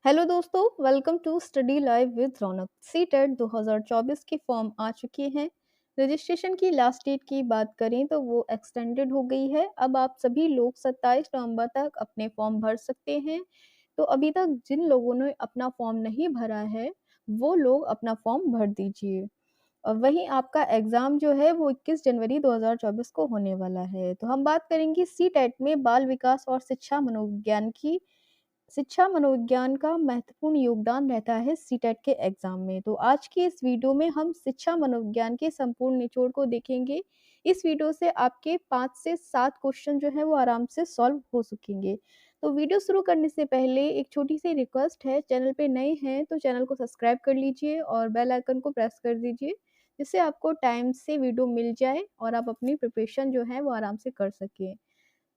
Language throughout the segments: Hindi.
हेलो दोस्तों, welcome to study live with Raunak. CTET 2024 के फॉर्म आ चुके हैं। रजिस्ट्रेशन की लास्ट डेट की बात करें तो वो एक्सटेंडेड हो गई है। अब आप सभी लोग 27 नवंबर तक अपने फॉर्म भर सकते हैं। तो अभी तक जिन लोगों ने अपना फॉर्म नहीं भरा है वो लोग अपना फॉर्म भर दीजिए। और वहीं आपका एग्ज़ाम जो है वो 21 जनवरी 2024 को होने वाला है। तो हम बात करेंगे सीटेट में बाल विकास और शिक्षा मनोविज्ञान का महत्वपूर्ण योगदान रहता है सीटेट के एग्जाम में। तो आज की इस वीडियो में हम शिक्षा मनोविज्ञान के संपूर्ण निचोड़ को देखेंगे। इस वीडियो से आपके 5 से 7 क्वेश्चन जो है वो आराम से सॉल्व हो सकेंगे। तो वीडियो शुरू करने से पहले एक छोटी सी रिक्वेस्ट है, चैनल पे नए हैं तो चैनल को सब्सक्राइब कर लीजिए और बेल आइकन को प्रेस कर दीजिए, जिससे आपको टाइम से वीडियो मिल जाए और आप अपनी प्रिपरेशन जो है वो आराम से कर सकें।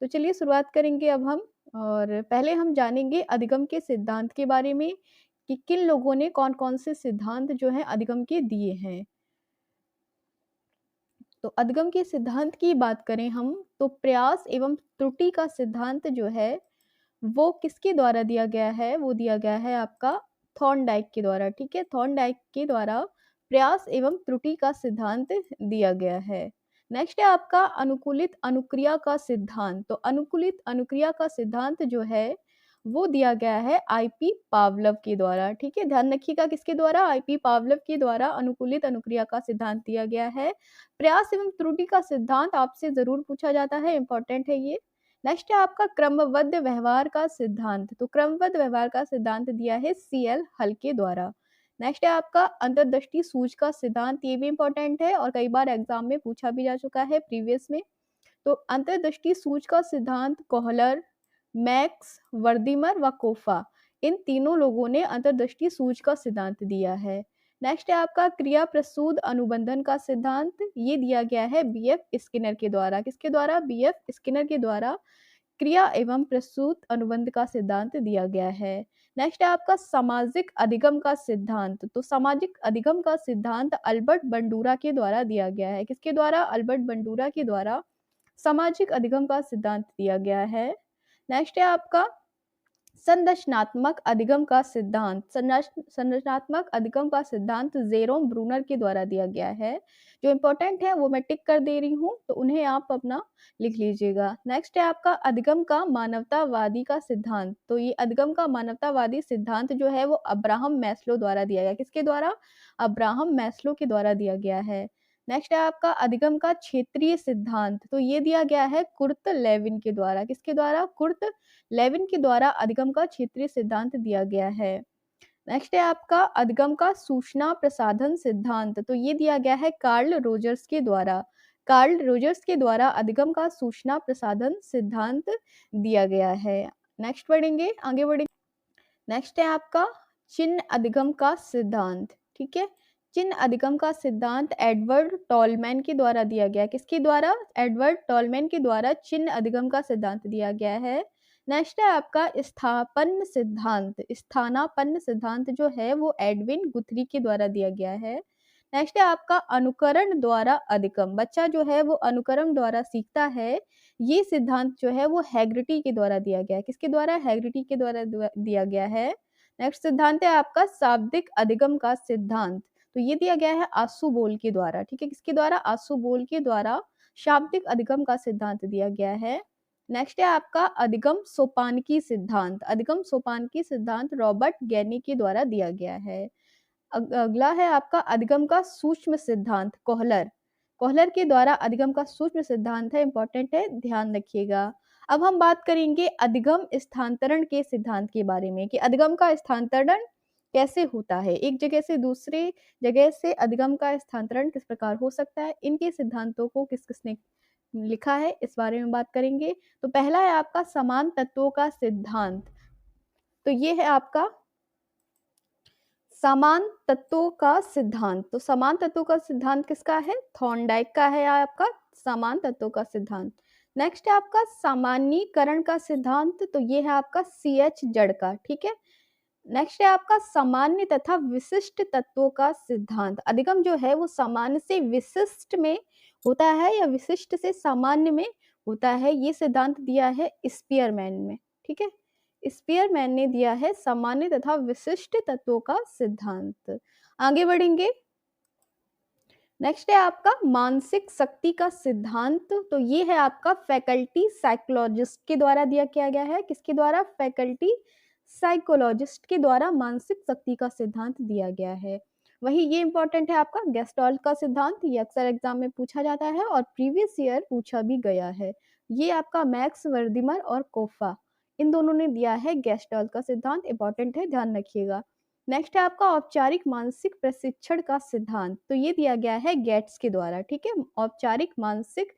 तो चलिए शुरुआत करेंगे अब हम। और पहले हम जानेंगे अधिगम के सिद्धांत के बारे में कि किन लोगों ने कौन-कौन से सिद्धांत जो हैं अधिगम के दिए हैं। तो अधिगम के सिद्धांत की बात करें हम तो प्रयास एवं त्रुटि का सिद्धांत जो है वो किसके द्वारा दिया गया है? वो दिया गया है आपका थॉर्नडाइक के द्वारा, ठीक है? थॉर्नडाइक के द्वारा प्रयास एवं त्रुटि का सिद्धांत दिया गया है। नेक्स्ट है आपका अनुकूलित अनुक्रिया का सिद्धांत। तो अनुकूलित अनुक्रिया का सिद्धांत जो है वो दिया गया है आईपी पावलव के द्वारा, ठीक है? ध्यान रखिएगा किसके द्वारा? आईपी पावलव के द्वारा अनुकूलित अनुक्रिया का सिद्धांत दिया गया है। प्रयास एवं त्रुटि का सिद्धांत आपसे ज़रूर पूछा जाता है, इम्पोर्टेंट है ये। नेक्स्ट है आपका क्रमबद्ध व्यवहार का सिद्धांत। तो क्रमबद्ध व्यवहार का सिद्धांत दिया है सीएल हल के द्वारा। नेक्स्ट है आपका अंतर्दृष्टि सूझ का सिद्धांत, ये भी इंपॉर्टेंट है और कई बार एग्जाम में पूछा भी जा चुका है प्रीवियस में। तो अंतर्दृष्टि सूझ का सिद्धांत कोहलर, मैक्स, वर्दीमर व कोफा, इन तीनों लोगों ने अंतर्दृष्टि सूझ का सिद्धांत दिया है। नेक्स्ट है आपका क्रिया प्रसूद अनुबंधन का सिद्धांत, ये दिया गया है बीएफ स्किनर के द्वारा। किसके द्वारा? बीएफ स्किनर के द्वारा क्रिया एवं प्रसूत अनुबंध का सिद्धांत दिया गया है। नेक्स्ट है आपका सामाजिक अधिगम का सिद्धांत। तो सामाजिक अधिगम का सिद्धांत अल्बर्ट बंडूरा के द्वारा दिया गया है। किसके द्वारा? अल्बर्ट बंडूरा के द्वारा सामाजिक अधिगम का सिद्धांत दिया गया है। नेक्स्ट है आपका संरचनात्मक अधिगम का सिद्धांत। संरचनात्मक अधिगम का सिद्धांत जेरोम ब्रूनर के द्वारा दिया गया है। जो इंपॉर्टेंट है वो मैं टिक कर दे रही हूँ, तो उन्हें आप अपना लिख लीजिएगा। नेक्स्ट है आपका अधिगम का मानवतावादी का सिद्धांत। तो ये अधिगम का मानवतावादी सिद्धांत जो है वो अब्राहम मैस्लो द्वारा दिया गया। किसके द्वारा? अब्राहम मैस्लो के द्वारा दिया गया है। नेक्स्ट है आपका अधिगम का क्षेत्रीय सिद्धांत। तो ये दिया गया है कुर्ट लेविन के द्वारा। किसके द्वारा? कुर्ट लेविन के द्वारा अधिगम का क्षेत्रीय सिद्धांत दिया गया है। नेक्स्ट है आपका अधिगम का सूचना प्रसाधन सिद्धांत। तो ये दिया गया है कार्ल रोजर्स के द्वारा। कार्ल रोजर्स के द्वारा अधिगम का सूचना प्रसाधन सिद्धांत दिया गया है। नेक्स्ट पढ़ेंगे, आगे बढ़ेंगे। नेक्स्ट है आपका चिन्ह अधिगम का सिद्धांत, ठीक है? चिन्ह अधिगम का सिद्धांत एडवर्ड टॉलमैन के द्वारा दिया गया। किसके द्वारा? एडवर्ड टॉलमैन के द्वारा चिन्ह अधिगम का सिद्धांत दिया गया है। नेक्स्ट है आपका स्थापन्न सिद्धांत। स्थानापन्न सिद्धांत जो है वो एडविन गुथरी के द्वारा दिया गया है। नेक्स्ट है आपका अनुकरण द्वारा अधिगम। बच्चा जो है वो अनुकरण द्वारा सीखता है, ये सिद्धांत जो है वो हैग्रटी के द्वारा दिया गया है। किसके द्वारा? हैग्रटी के द्वारा दिया गया है। नेक्स्ट सिद्धांत है आपका शाब्दिक अधिगम का सिद्धांत। तो ये दिया गया है आशुबोल के द्वारा, ठीक है? किसके द्वारा? आशुबोल के द्वारा शाब्दिक अधिगम का सिद्धांत दिया गया है। नेक्स्ट है आपका अधिगम सोपानकी सिद्धांत। अधिगम सोपानकी सिद्धांत रॉबर्ट गैनी के द्वारा दिया गया है। अगला है आपका अधिगम का सूक्ष्म सिद्धांत कोहलर। कोहलर के द्वारा अधिगम का सूक्ष्म सिद्धांत है, इंपॉर्टेंट है, ध्यान रखिएगा। अब हम बात करेंगे अधिगम स्थानांतरण के सिद्धांत के बारे में कि अधिगम का स्थानांतरण कैसे होता है, एक जगह से दूसरे जगह से अधिगम का स्थानांतरण किस प्रकार हो सकता है, इनके सिद्धांतों को किस किसने लिखा है इस बारे में बात करेंगे। तो पहला है आपका समान तत्वों का सिद्धांत। तो ये है आपका समान तत्वों का सिद्धांत। तो समान तत्वों का सिद्धांत किसका है? थॉर्नडाइक का है आपका समान तत्वों का सिद्धांत। नेक्स्ट है आपका सामान्यीकरण का सिद्धांत। तो ये है आपका सीएच जड़ का, ठीक है? नेक्स्ट है आपका सामान्य तथा विशिष्ट तत्वों का सिद्धांत। अधिगम जो है वो सामान्य से विशिष्ट में होता है या विशिष्ट से सामान्य में होता है, ये सिद्धांत दिया है स्पीयरमैन में, ठीक है? स्पीयरमैन ने दिया है सामान्य तथा विशिष्ट तत्वों का सिद्धांत। आगे बढ़ेंगे। नेक्स्ट है आपका मानसिक शक्ति का सिद्धांत। तो ये है आपका फैकल्टी साइकोलॉजिस्ट के द्वारा दिया किया गया है। किसके द्वारा? फैकल्टी साइकोलॉजिस्ट के द्वारा मानसिक शक्ति का सिद्धांत दिया गया है। वही ये इंपॉर्टेंट है आपका गेस्टाल्ट का सिद्धांत। ये अक्सर एग्जाम में पूछा जाता है और प्रीवियस ईयर पूछा भी गया है। ये आपका मैक्स वर्दिमर और कोफा, इन दोनों ने दिया है गेस्टाल्ट का सिद्धांत। इंपॉर्टेंट है, ध्यान रखिएगा। नेक्स्ट है आपका औपचारिक मानसिक प्रशिक्षण का सिद्धांत। तो ये दिया गया है गेट्स के द्वारा। ठीक है, औपचारिक मानसिक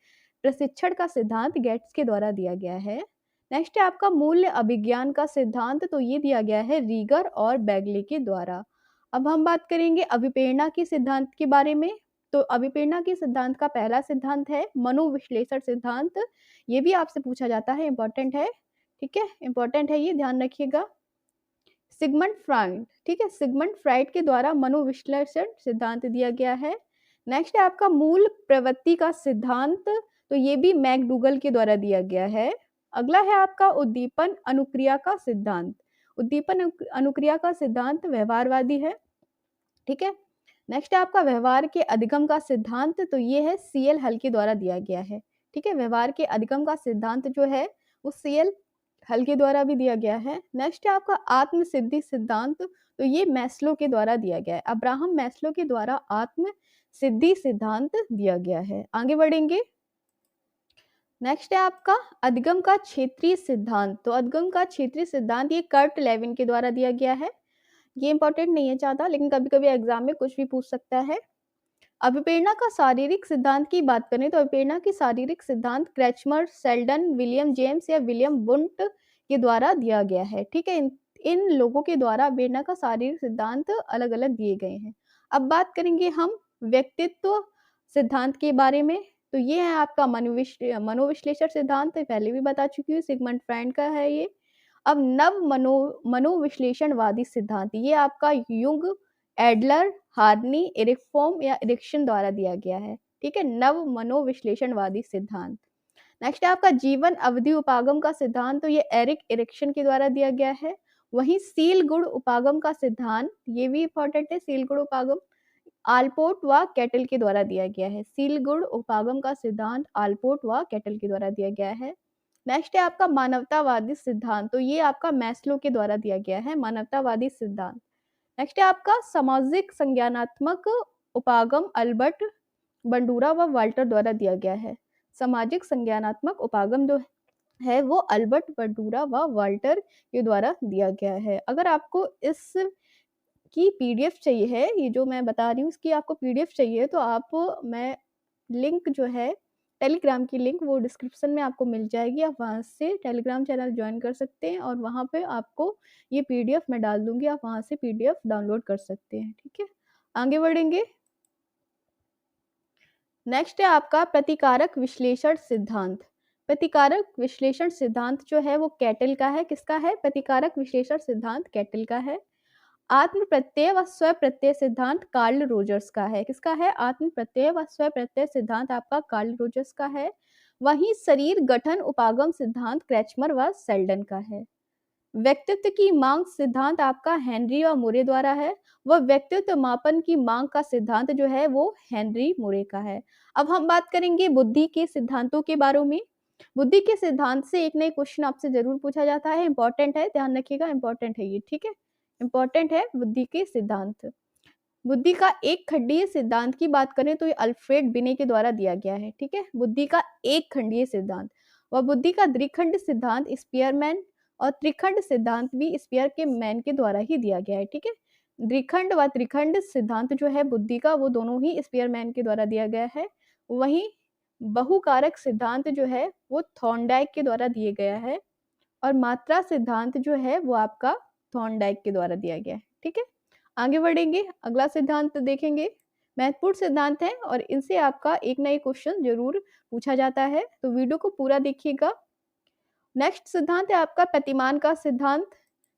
प्रशिक्षण का सिद्धांत गेट्स के द्वारा दिया गया है। नेक्स्ट है आपका मूल्य अभिज्ञान का सिद्धांत। तो ये दिया गया है रीगर और बैगले के द्वारा। अब हम बात करेंगे अभिप्रेरणा के सिद्धांत के बारे में। तो अभिप्रेरणा के सिद्धांत का पहला सिद्धांत है मनोविश्लेषण सिद्धांत। ये भी आपसे पूछा जाता है, इंपॉर्टेंट है। ठीक है, इंपॉर्टेंट है, ये ध्यान रखिएगा। सिगमंड फ्राइड, ठीक है, सिगमंड फ्राइड के द्वारा मनोविश्लेषण सिद्धांत दिया गया है। नेक्स्ट है आपका मूल प्रवृत्ति का सिद्धांत। तो ये भी मैकडूगल के द्वारा दिया गया है। अगला है आपका उद्दीपन अनुक्रिया का सिद्धांत। उद्दीपन अनुक्रिया का सिद्धांत व्यवहारवादी है। ठीक है, नेक्स्ट है आपका व्यवहार के अधिगम का सिद्धांत। तो ये है सीएल हल के द्वारा दिया गया है। ठीक है, व्यवहार के अधिगम का सिद्धांत जो है वो सीएल हल के द्वारा भी दिया गया है। नेक्स्ट है आपका आत्म सिद्धि सिद्धांत। तो ये मैस्लो के द्वारा दिया गया है। अब्राहम मैस्लो के द्वारा आत्म सिद्धि सिद्धांत दिया गया है। आगे बढ़ेंगे। नेक्स्ट है आपका अधिगम का क्षेत्रीय सिद्धांत। तो अधिगम का क्षेत्रीय सिद्धांत ये कर्ट लेविन के द्वारा दिया गया है। ये इंपॉर्टेंट नहीं है ज्यादा, लेकिन कभी कभी एग्जाम में कुछ भी पूछ सकता है। अभिप्रेरणा का शारीरिक सिद्धांत की बात करें तो अभिप्रेरणा की शारीरिक सिद्धांत क्रैचमर, सेल्डन, विलियम जेम्स या विलियम बुंट के द्वारा दिया गया है। ठीक है, इन लोगों के द्वारा अभिप्रेरणा का शारीरिक सिद्धांत अलग अलग दिए गए हैं। अब बात करेंगे हम व्यक्तित्व सिद्धांत के बारे में। तो ये है आपका मनोविश्लेषण सिद्धांत, पहले भी बता चुकी हूँ, सिगमंड फ्राइड का है ये। अब नव मनोविश्लेषणवादी सिद्धांत, ये आपका युंग, एडलर, हार्नी, एरिकफॉर्म या एरिक्सन द्वारा दिया गया है। ठीक है, नव मनोविश्लेषणवादी सिद्धांत। नेक्स्ट है आपका जीवन अवधि उपागम का सिद्धांत। तो ये एरिक एरिक्सन के द्वारा दिया गया है। वहीं सील गुण उपागम का सिद्धांत, ये भी इंपॉर्टेंट है, सील गुण उपागम आल्पोर्ट व कैटल के द्वारा दिया गया है। सील गुण उपागम का सिद्धांत आल्पोर्ट व कैटल के द्वारा दिया गया है। नेक्स्ट है आपका मानवतावादी सिद्धांत। तो ये आपका मैस्लो के द्वारा दिया गया है, मानवतावादी सिद्धांत। नेक्स्ट है आपका सामाजिक संज्ञानात्मक उपागम अल्बर्ट बंडूरा व वाल्टर द्वारा दिया गया है। सामाजिक संज्ञानात्मक उपागम जो है वो अल्बर्ट बंडूरा व वाल्टर के द्वारा दिया गया है। अगर आपको इस की पीडीएफ चाहिए है, ये जो मैं बता रही हूँ इसकी आपको पीडीएफ चाहिए, तो आप मैं लिंक जो है टेलीग्राम की लिंक वो डिस्क्रिप्शन में आपको मिल जाएगी। आप वहाँ से टेलीग्राम चैनल ज्वाइन कर सकते हैं और वहाँ पे आपको ये पीडीएफ मैं डाल दूंगी, आप वहाँ से पीडीएफ डाउनलोड कर सकते हैं। ठीक है, आगे बढ़ेंगे। नेक्स्ट है आपका प्रतिकारक विश्लेषण सिद्धांत। प्रतिकारक विश्लेषण सिद्धांत जो है वो कैटल का है। किसका है? प्रतिकारक विश्लेषण सिद्धांत कैटल का है। आत्म प्रत्यय व स्व प्रत्यय सिद्धांत कार्ल रोजर्स का है। किसका है? आत्म प्रत्यय व स्व प्रत्यय सिद्धांत आपका कार्ल रोजर्स का है। वहीं शरीर गठन उपागम सिद्धांत क्रैचमर व सेल्डन का है। व्यक्तित्व की मांग सिद्धांत आपका हेनरी और मोरे द्वारा है। वह व्यक्तित्व मापन की मांग का सिद्धांत जो है वो हेनरी मोरे का है। अब हम बात करेंगे बुद्धि के सिद्धांतों के बारे में। बुद्धि के सिद्धांत से एक नए क्वेश्चन आपसे जरूर पूछा जाता है, इंपॉर्टेंट है, ध्यान रखिएगा, इंपॉर्टेंट है ये। ठीक है, इंपॉर्टेंट है बुद्धि के सिद्धांत। बुद्धि का एक खंडीय सिद्धांत की बात करें तो ये अल्फ्रेड बिने के द्वारा दिया गया है। ठीक है, बुद्धि का एक खंडीय सिद्धांत। वह बुद्धि का द्विखंड सिद्धांत स्पीयरमैन और त्रिखंड सिद्धांत भी स्पीयर के मैन के द्वारा ही दिया गया है। ठीक है, द्विखंड व त्रिखंड सिद्धांत जो है बुद्धि का वो दोनों ही स्पीयरमैन के द्वारा दिया गया है। वहीं बहुकारक सिद्धांत जो है वो थॉर्नडाइक के द्वारा दिया गया है और मात्रा सिद्धांत जो है वो आपका थॉर्नडाइक के द्वारा दिया गया है। ठीक है, आगे बढ़ेंगे, अगला सिद्धांत देखेंगे। महत्वपूर्ण सिद्धांत है और इनसे आपका एक ना एक क्वेश्चन जरूर पूछा जाता है, तो वीडियो को पूरा देखिएगा। नेक्स्ट सिद्धांत है आपका प्रतिमान का सिद्धांत।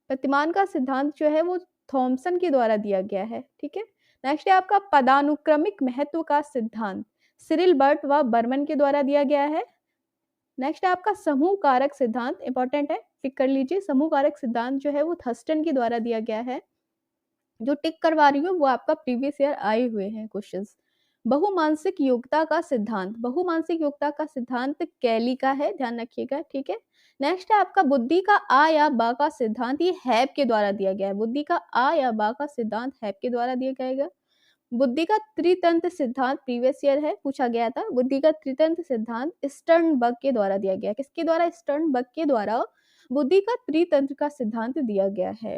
प्रतिमान का सिद्धांत जो है वो थॉमसन के द्वारा दिया गया है। ठीक है, नेक्स्ट है आपका पदानुक्रमिक महत्व का सिद्धांत सिरिल बर्ट व बर्मन के द्वारा दिया गया है। नेक्स्ट है आपका समूह कारक सिद्धांत, इंपॉर्टेंट है, टिक कर लीजिए। समूह कारक सिद्धांत जो है वो थर्स्टन के द्वारा दिया गया है। जो टिक करवा रही हूँ वो आपका प्रीवियस ईयर आए हुए हैं क्वेश्चंस। बहुमानसिक योग्यता का सिद्धांत, बहुमानसिक योग्यता का सिद्धांत कैली का है, ध्यान रखिएगा, ठीक है। नेक्स्ट है आपका बुद्धि का आ या बा का सिद्धांत, ये हैब के द्वारा दिया गया है। बुद्धि का आ या बा का सिद्धांत हैब के द्वारा दिया जाएगा। बुद्धि का त्रितंत्र सिद्धांत प्रीवियस ईयर है, पूछा गया था। बुद्धि का त्रितंत्र सिद्धांत स्टर्नबर्ग के द्वारा दिया गया। किसके द्वारा? स्टर्नबर्ग के द्वारा बुद्धि का त्रितंत्र का सिद्धांत दिया गया है।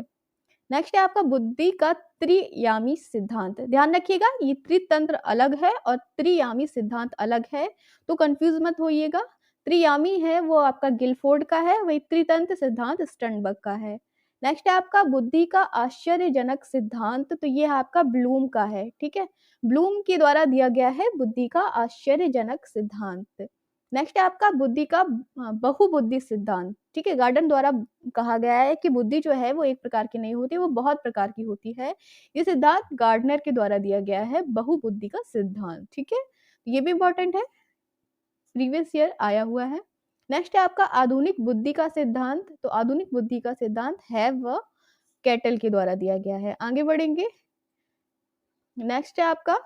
नेक्स्ट है आपका बुद्धि का त्रियामी सिद्धांत, ध्यान रखिएगा ये त्रितंत्र अलग है और त्रियामी सिद्धांत अलग है, तो कंफ्यूज मत होइएगा। त्रियामी है वो आपका गिलफोर्ड का है, वही त्रितंत्र सिद्धांत स्टर्नबर्ग का है। नेक्स्ट है आपका बुद्धि का आश्चर्यजनक सिद्धांत, तो ये आपका ब्लूम का है, ठीक है। ब्लूम के द्वारा दिया गया है बुद्धि का आश्चर्यजनक सिद्धांत। नेक्स्ट है आपका बुद्धि का बहुबुद्धि सिद्धांत, ठीक है। गार्डन द्वारा कहा गया है कि बुद्धि जो है वो एक प्रकार की नहीं होती, वो बहुत प्रकार की होती है। ये सिद्धांत गार्डनर के द्वारा दिया गया है, बहुबुद्धि का सिद्धांत, ठीक है। ये भी इंपॉर्टेंट है, प्रीवियस ईयर आया हुआ है। नेक्स्ट है आपका आधुनिक बुद्धि का सिद्धांत, तो आधुनिक बुद्धि का सिद्धांत है वह कैटल के द्वारा दिया गया है। आगे बढ़ेंगे। नेक्स्ट है आपका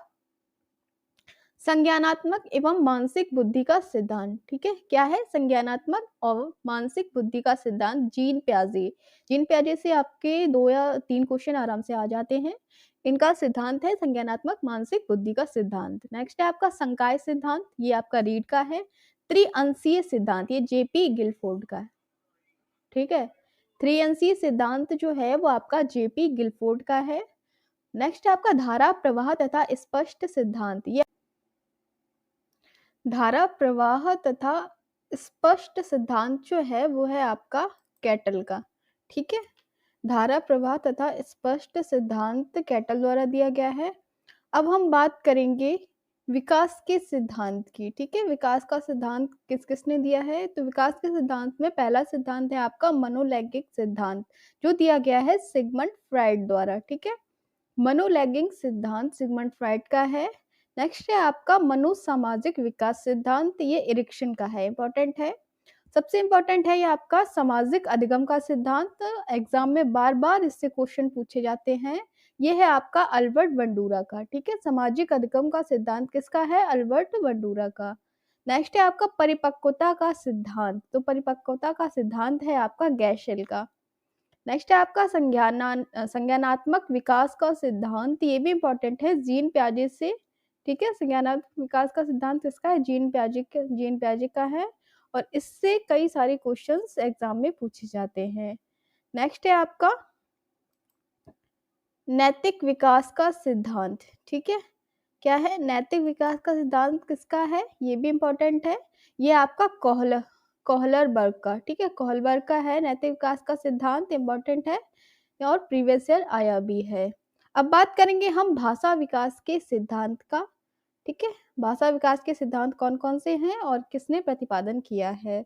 संज्ञानात्मक एवं मानसिक बुद्धि का सिद्धांत, ठीक है। क्या है? संज्ञानात्मक और मानसिक बुद्धि का सिद्धांत, जीन प्याजे। जीन प्याजे से आपके 2 या 3 क्वेश्चन आराम से आ जाते हैं। इनका सिद्धांत है संज्ञानात्मक मानसिक बुद्धि का सिद्धांत। नेक्स्ट है आपका संकाय सिद्धांत, ये आपका रीड का है। त्रिअंशीय सिद्धांत, ये जेपी गिलफोर्ड का है, ठीक है। त्रिअंशीय सिद्धांत जो है वो आपका जेपी गिलफोर्ड का है। नेक्स्ट है आपका धारा प्रवाह तथा स्पष्ट सिद्धांत, ये धारा प्रवाह तथा स्पष्ट सिद्धांत जो है वो है आपका कैटल का, ठीक है। धारा प्रवाह तथा स्पष्ट सिद्धांत कैटल द्वारा दिया गया है। अब हम बात करेंगे विकास के सिद्धांत की, ठीक है। विकास का सिद्धांत किस किसने दिया है? तो विकास के सिद्धांत में पहला सिद्धांत है आपका मनोलैंगिक सिद्धांत, जो दिया गया है सिगमंड फ्राइड द्वारा, ठीक है। मनोलैंगिक सिद्धांत सिगमंड फ्राइड का है। नेक्स्ट है आपका मनोसामाजिक विकास सिद्धांत, ये इरिक्शन का है, इंपॉर्टेंट है। सबसे इंपॉर्टेंट है ये आपका सामाजिक अधिगम का सिद्धांत, एग्जाम में बार बार इससे क्वेश्चन पूछे जाते हैं। ये है आपका अल्बर्ट बंडूरा का, ठीक है। सामाजिक अधिगम का सिद्धांत किसका है? अल्बर्ट बंडूरा का। नेक्स्ट है आपका परिपक्वता का सिद्धांत, तो परिपक्वता का सिद्धांत है आपका गैशेल का। नेक्स्ट है आपका संज्ञानात्मक विकास का सिद्धांत, ये भी इंपॉर्टेंट है, जीन प्याजे से, ठीक है। संज्ञानात्मक विकास का सिद्धांत किसका है? जीन प्याजे का है, और इससे कई सारे क्वेश्चंस एग्जाम में पूछे जाते हैं। नेक्स्ट है आपका नैतिक विकास का सिद्धांत, ठीक है। क्या है? नैतिक विकास का सिद्धांत किसका है? ये भी इंपॉर्टेंट है, ये आपका कोहलरबर्ग का, ठीक है। कोहलबर्ग का है नैतिक विकास का सिद्धांत, इंपॉर्टेंट है और प्रीवियस ईयर आया भी है। अब बात करेंगे हम भाषा विकास के सिद्धांत का, ठीक है। भाषा विकास के सिद्धांत कौन कौन से हैं और किसने प्रतिपादन किया है?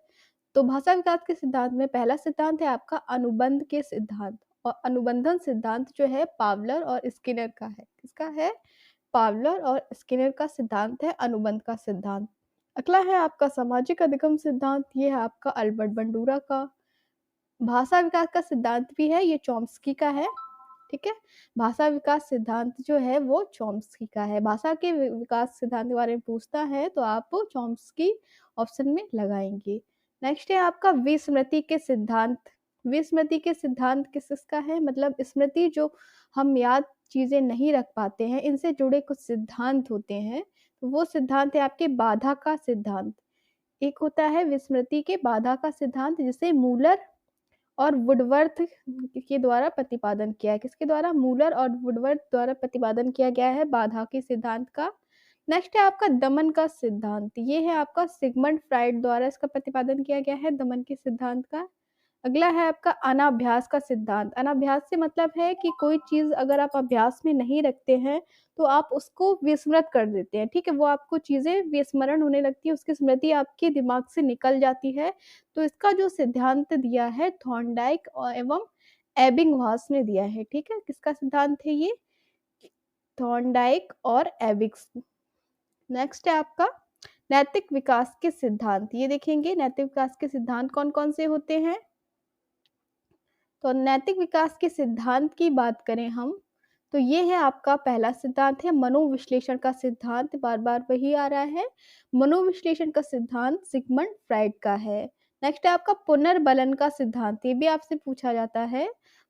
तो भाषा विकास के सिद्धांत में पहला सिद्धांत है आपका अनुबंध के सिद्धांत, और अनुबंधन सिद्धांत जो है पावलर और स्किनर का है। किसका है? पावलर और स्किनर का सिद्धांत है अनुबंध का सिद्धांत। अगला है आपका सामाजिक अधिगम सिद्धांत, ये है आपका अल्बर्ट बंडूरा का। भाषा विकास का सिद्धांत भी है, ये चॉम्स्की का है, ठीक है। भाषा विकास सिद्धांत जो है वो चॉम्स्की का है। भाषा के विकास सिद्धांत के बारे में पूछता है तो आप चॉम्स्की ऑप्शन में लगाएंगे। नेक्स्ट है आपका विस्मृति के सिद्धांत। विस्मृति के सिद्धांत किसका है? मतलब स्मृति जो हम याद चीजें नहीं रख पाते हैं, इनसे जुड़े कुछ सिद्धांत होते हैं, तो वो सिद्धांत है आपके बाधा का सिद्धांत। एक होता है विस्मृति के बाधा का सिद्धांत, जिसे मूलर और वुडवर्थ के द्वारा प्रतिपादन किया है। किसके द्वारा? मूलर और वुडवर्थ द्वारा प्रतिपादन किया गया है बाधा के सिद्धांत का। नेक्स्ट है आपका दमन का सिद्धांत, ये है आपका सिगमंड फ्राइड द्वारा इसका प्रतिपादन किया गया है, दमन के सिद्धांत का। अगला है आपका अनाभ्यास का सिद्धांत। अनाभ्यास से मतलब है कि कोई चीज अगर आप अभ्यास में नहीं रखते हैं तो आप उसको विस्मृत कर देते हैं, ठीक है। वो आपको चीजें विस्मरण होने लगती है, उसकी स्मृति आपके दिमाग से निकल जाती है। तो इसका जो सिद्धांत दिया है थॉर्नडाइक और एवं एबिंगहॉस ने दिया है, ठीक है। किसका सिद्धांत है ये? थॉर्नडाइक और एबिंग्स। नेक्स्ट है आपका नैतिक विकास के सिद्धांत, ये देखेंगे नैतिक विकास के सिद्धांत कौन कौन से होते हैं। तो नैतिक विकास के सिद्धांत की बात करें हम, तो ये है आपका पहला सिद्धांत है मनोविश्लेषण का सिद्धांत, बार बार वही आ रहा है। मनोविश्लेषण का सिद्धांत सिगमंड फ्राइड का है। नेक्स्ट है आपका पुनर्बलन का सिद्धांत, ये भी आपसे पूछा जाता है।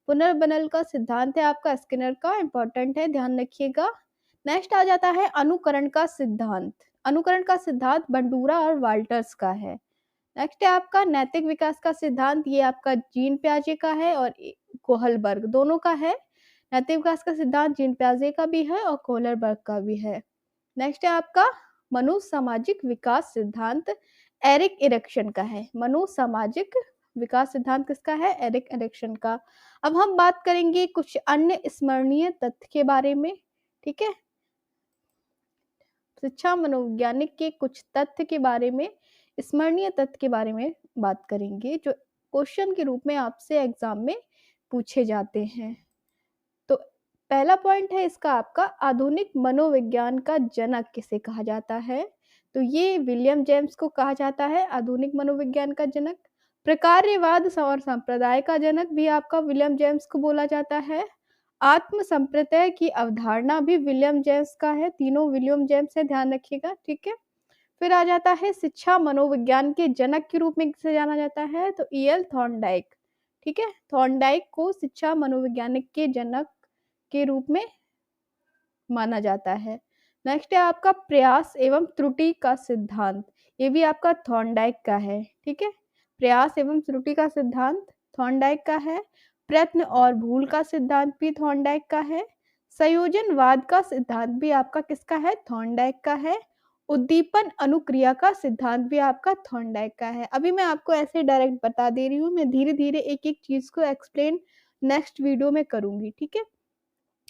पुनर्बलन का सिद्धांत है आपका स्किनर का, इंपॉर्टेंट है, ध्यान रखिएगा। नेक्स्ट आ जाता है अनुकरण का सिद्धांत। अनुकरण का सिद्धांत बंडूरा और वाल्टर्स का है। नेक्स्ट है आपका नैतिक विकास का सिद्धांत, ये आपका जीन प्याजे का है और कोहलबर्ग दोनों का है। नैतिक विकास का सिद्धांत जीन प्याजे का भी है और कोहलबर्ग का भी है। नेक्स्ट है आपका मनोसामाजिक विकास सिद्धांत, एरिक इरेक्शन का है। मनोसामाजिक विकास सिद्धांत किसका है? एरिक इरेक्शन का। अब हम बात करेंगे कुछ अन्य स्मरणीय तथ्य के बारे में, ठीक है। शिक्षा मनोवैज्ञानिक के कुछ तथ्य के बारे में, स्मरणीय तथ्य के बारे में बात करेंगे जो क्वेश्चन के रूप में आपसे एग्जाम में पूछे जाते हैं। तो पहला पॉइंट है इसका आपका, आधुनिक मनोविज्ञान का जनक किसे कहा जाता है? तो ये विलियम जेम्स को कहा जाता है आधुनिक मनोविज्ञान का जनक। प्रकार्यवाद और संप्रदाय का जनक भी आपका विलियम जेम्स को बोला जाता है। आत्म संप्रत्यय की अवधारणा भी विलियम जेम्स का है, तीनों विलियम जेम्स है, ध्यान रखिएगा, ठीक है। फिर आ जाता है शिक्षा मनोविज्ञान के जनक के रूप में किसे जाना जाता है? तो E.L. थॉर्नडाइक, ठीक है। थॉर्नडाइक को शिक्षा मनोवैज्ञानिक के जनक के रूप में माना जाता है। नेक्स्ट है आपका प्रयास एवं त्रुटि का सिद्धांत, ये भी आपका थॉर्नडाइक का है, ठीक है। प्रयास एवं त्रुटि का सिद्धांत थॉर्नडाइक का है। प्रयत्न और भूल का सिद्धांत भी थॉर्नडाइक का है। संयोजनवाद का सिद्धांत भी आपका किसका है? थॉर्नडाइक का है। उद्दीपन अनुक्रिया का सिद्धांत भी आपका थॉर्नडाइक का है। अभी मैं आपको ऐसे डायरेक्ट बता दे रही हूँ, मैं धीरे धीरे एक एक चीज को एक्सप्लेन नेक्स्ट वीडियो में करूंगी, ठीक है।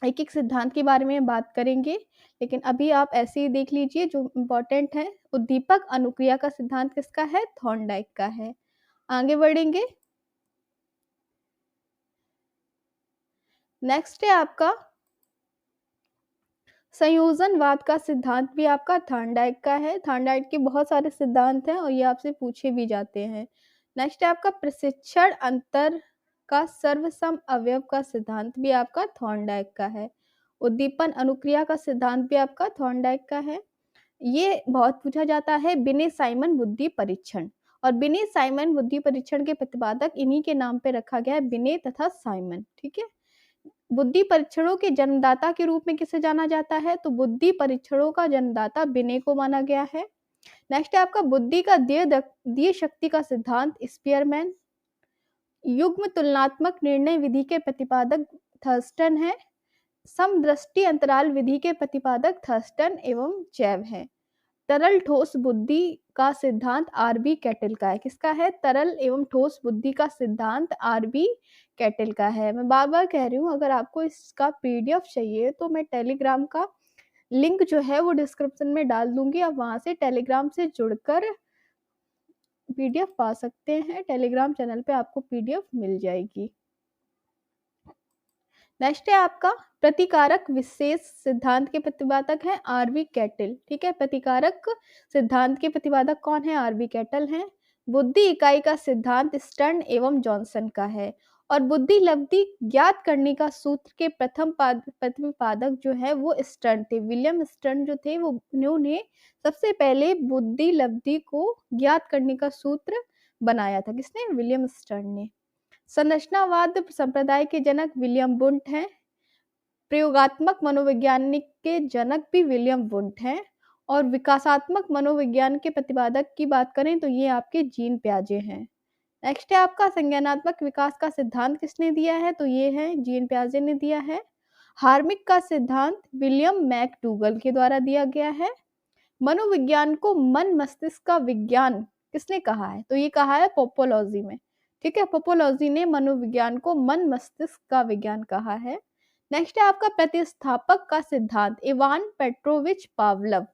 एक एक सिद्धांत के बारे में बात करेंगे, लेकिन अभी आप ऐसे ही देख लीजिए जो इम्पोर्टेंट है। उद्दीपक अनुक्रिया का सिद्धांत किसका है? थॉर्नडाइक का है। आगे बढ़ेंगे। नेक्स्ट है आपका संयोजनवाद का सिद्धांत भी आपका थॉर्नडाइक का है। थॉर्नडाइक के बहुत सारे सिद्धांत हैं और ये आपसे पूछे भी जाते हैं। नेक्स्ट है आपका प्रशिक्षण अंतर का सर्वसम अवयव का सिद्धांत भी आपका थॉर्नडाइक का है। उद्दीपन अनुक्रिया का सिद्धांत भी आपका थॉर्नडाइक का है। ये बहुत पूछा जाता है बिने साइमन बुद्धि परीक्षण, और बिने साइमन बुद्धि परीक्षण के प्रतिपादक इन्हीं के नाम पे रखा गया है, बिने तथा साइमन, ठीक है। बुद्धि परीक्षणों के जन्मदाता के रूप में किसे जाना जाता है? तो बुद्धि परीक्षणों का जन्मदाता बिने को माना गया है। नेक्स्ट है आपका बुद्धि का देय शक्ति का सिद्धांत स्पीयरमैन। युग्म तुलनात्मक निर्णय विधि के प्रतिपादक थर्स्टन है। समदृष्टि अंतराल विधि के प्रतिपादक थर्स्टन एवं चैव है। तरल ठोस बुद्धि का सिद्धांत आरबी कैटल का है। किसका है? तरल एवं ठोस बुद्धि का सिद्धांत आरबी कैटल का है। मैं बार बार कह रही हूँ, अगर आपको इसका पीडीएफ चाहिए तो मैं टेलीग्राम का लिंक जो है वो डिस्क्रिप्शन में डाल दूंगी, आप वहां से टेलीग्राम से जुड़कर पीडीएफ पा सकते हैं। टेलीग्राम चैनल पे आपको पीडीएफ मिल जाएगी। नेक्स्ट है आपका प्रतिकारक विशेष सिद्धांत के प्रतिपादक है आरबी कैटल, ठीक है। प्रतिकारक सिद्धांत के प्रतिपादक कौन है? आरबी कैटल हैं। बुद्धि इकाई का सिद्धांत स्टर्न एवं जॉनसन का है, और बुद्धि लब्धि ज्ञात करने का सूत्र के प्रथम प्रतिपादक जो है वो स्टर्न थे। विलियम स्टर्न जो थे वो उन्होंने सबसे पहले बुद्धि लब्धि को ज्ञात करने का सूत्र बनाया था। किसने? विलियम स्टर्न ने। संरचनावाद संप्रदाय के जनक विलियम वुंट हैं। प्रयोगात्मक मनोविज्ञानिक के जनक भी विलियम वुंट हैं। और विकासात्मक मनोविज्ञान के प्रतिपादक की बात करें तो ये आपके जीन प्याजे हैं। नेक्स्ट है आपका संज्ञानात्मक विकास का सिद्धांत किसने दिया है? तो ये है जीन प्याजे ने दिया है। हार्मिक का सिद्धांत विलियम मैकडूगल के द्वारा दिया गया है। मनोविज्ञान को मन मस्तिष्क का विज्ञान किसने कहा है? तो ये कहा है पोपोलॉजी में, ठीक है। पोपोलॉजी ने मनोविज्ञान को मन मस्तिष्क का विज्ञान कहा है। नेक्स्ट है आपका प्रतिस्थापक का सिद्धांत इवान पेट्रोविच पावलव,